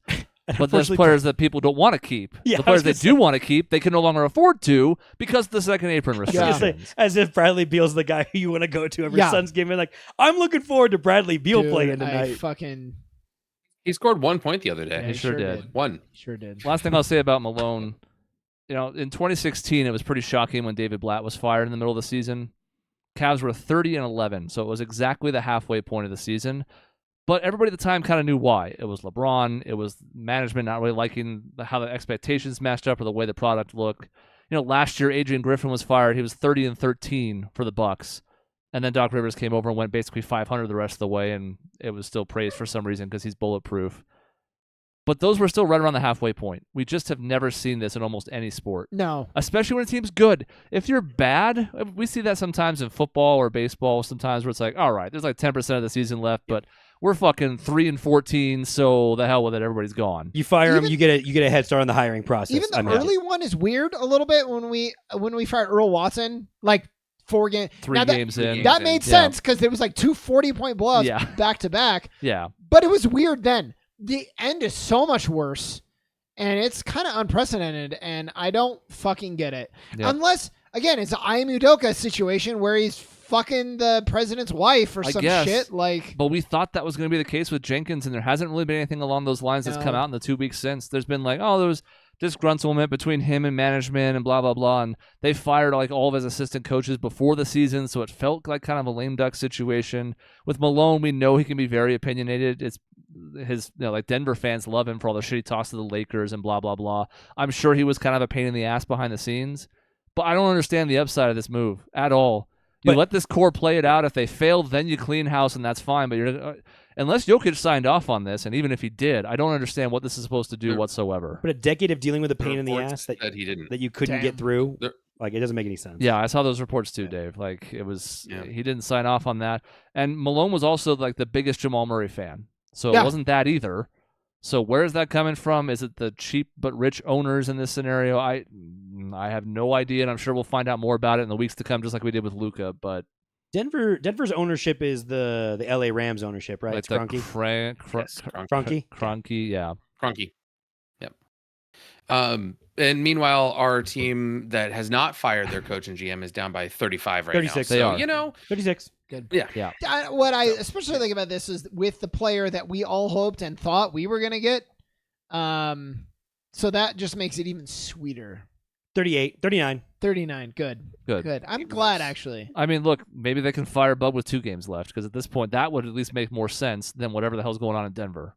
But there's players that people don't want to keep. Yeah, the players they do want to keep, they can no longer afford to because of the second apron restrictions. As if Bradley Beal's the guy who you want to go to every Suns game. And like, I'm looking forward to Bradley Beal playing tonight. He scored 1 point the other day. He sure did. One. Sure did. Last thing I'll say about Malone, in 2016, it was pretty shocking when David Blatt was fired in the middle of the season. Cavs were 30-11, so it was exactly the halfway point of the season. But everybody at the time kind of knew why. It was LeBron. It was management not really liking how the expectations matched up or the way the product looked. Last year, Adrian Griffin was fired. He was 30-13 for the Bucks. And then Doc Rivers came over and went basically 500 the rest of the way, and it was still praised for some reason because he's bulletproof. But those were still right around the halfway point. We just have never seen this in almost any sport. No. Especially when a team's good. If you're bad, we see that sometimes in football or baseball sometimes where it's like, all right, there's like 10% of the season left, but we're fucking 3-14, so the hell with it, everybody's gone. You fire them, you get a head start on the hiring process. Even the early one is weird a little bit when we fired Earl Watson, like 4 games. 3 games in. That made Yeah. sense because it was like 2 40-point blowouts Yeah. back to back. Yeah. But it was weird then. The end is so much worse, and it's kind of unprecedented, and I don't fucking get it. Yeah. Unless, again, it's an Ayumi Udoka situation where he's fucking the president's wife or I some guess. shit. Like, But we thought that was going to be the case with Jenkins, and there hasn't really been anything along those lines that's come No. out in the 2 weeks since. There's been like, oh, there was disgruntlement between him and management and blah, blah, blah. And they fired like all of his assistant coaches before the season, so it felt like kind of a lame duck situation. With Malone, we know he can be very opinionated. It's his, like Denver fans love him for all the shit he talks to the Lakers and blah, blah, blah. I'm sure he was kind of a pain in the ass behind the scenes, but I don't understand the upside of this move at all. You But- let this core play it out. If they fail, then you clean house, and that's fine. But you're unless Jokic signed off on this, and even if he did, I don't understand what this is supposed to do There- whatsoever. But a decade of dealing with a The pain in the reports ass that said he didn't. you couldn't Damn. get through, There- like it doesn't make any sense. Yeah, I saw those reports too, Dave. Like it was, Yeah. he didn't sign off on that. And Malone was also like the biggest Jamal Murray fan, so Yeah. it wasn't that either. So where's that coming from? Is it the cheap but rich owners in this scenario? I have no idea, and I'm sure we'll find out more about it in the weeks to come, just like we did with Luka. But Denver's ownership is the LA Rams ownership, right? like It's the Kroenke. Yes, Kroenke. Kroenke, yeah. Cronky. Yep. And meanwhile, our team that has not fired their coach and GM is down by 35 right 36. now. They So, are. you know, 36. good. yeah. What I especially think about this is with the player that we all hoped and thought we were going to get. So that just makes it even sweeter. 38. 39. 39. Good. Good. I'm It glad, was- actually. I mean, look, maybe they can fire Bud with 2 games left, because at this point, that would at least make more sense than whatever the hell's going on in Denver.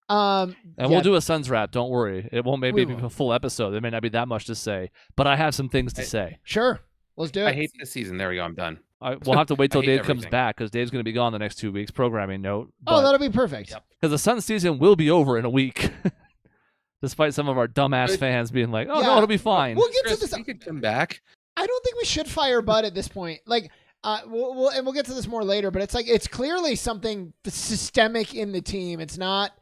And Yeah, we'll do a Suns wrap. Don't worry. It won't maybe We be will. a full episode. There may not be that much to say, but I have some things to say. Sure. Let's do it. I hate this season. There we go. I'm done. We'll have to wait till I hate Dave comes everything. back, because Dave's going to be gone the next 2 weeks. Programming note. Oh, that'll be perfect. Yep. Because the Suns season will be over in a week, despite some of our dumbass Good. fans being like, "Oh no, Yeah. it'll be fine." We'll get to Chris, this. we could come back. I don't think we should fire Bud at this point. Like, we'll get to this more later, but it's clearly something systemic in the team. It's not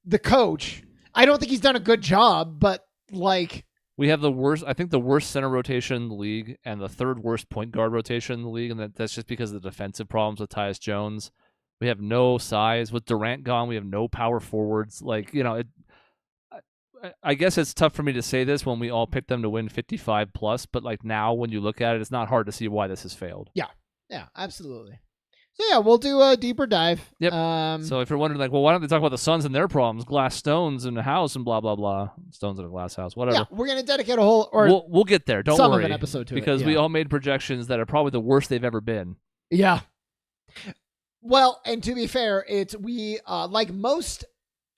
the coach. I don't think he's done a good job, but like, We have the worst, I think the worst center rotation in the league and the 3rd worst point guard rotation in the league, and that's just because of the defensive problems with Tyus Jones. We have no size. With Durant gone, we have no power forwards. Like, I guess it's tough for me to say this when we all picked them to win 55 plus, but like now when you look at it, it's not hard to see why this has failed. yeah, absolutely. So yeah, we'll do a deeper dive. Yep. So So if you're wondering, like, well, why don't they talk about the Suns and their problems, glass stones in a house and blah, blah, blah. Stones in a glass house, whatever. yeah, we're gonna dedicate a whole or We'll get there. Don't some worry. of an episode to because it. we yeah. all made projections that are probably the worst they've ever been. Yeah. Well, and to be fair, it's we like most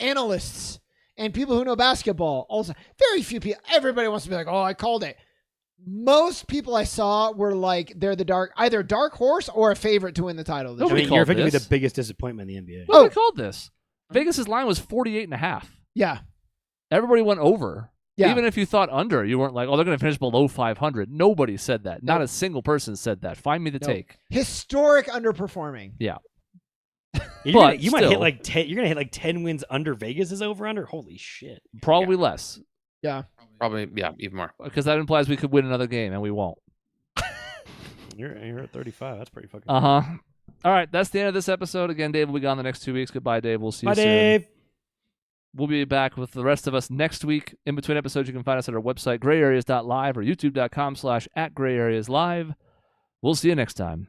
analysts and people who know basketball. Also, very few people. Everybody wants to be like, "Oh, I called it." Most people I saw were like they're either dark horse or a favorite to win the title. This Nobody year. called You're effectively this. the biggest disappointment in the NBA. Nobody called this. Vegas's line was 48.5. Yeah, Everybody went over. yeah. Even if you thought under, you weren't like, oh, they're going to finish below 500. Nobody said that. Not a single person said that. Find me the Nope. take. Historic underperforming. You might hit still- like 10. You're gonna hit like 10 wins under Vegas is over under. Holy shit! Probably less, Yeah. Probably, yeah, even more. because that implies we could win another game, and we won't. You're at 35. That's pretty fucking. Uh-huh. All right, that's the end of this episode. Again, Dave will be gone the next 2 weeks. Goodbye, Dave. We'll see you Bye, soon. Dave. We'll be back with the rest of us next week. In between episodes, you can find us at our website, grayareas.live or youtube.com/@grayareaslive. We'll see you next time.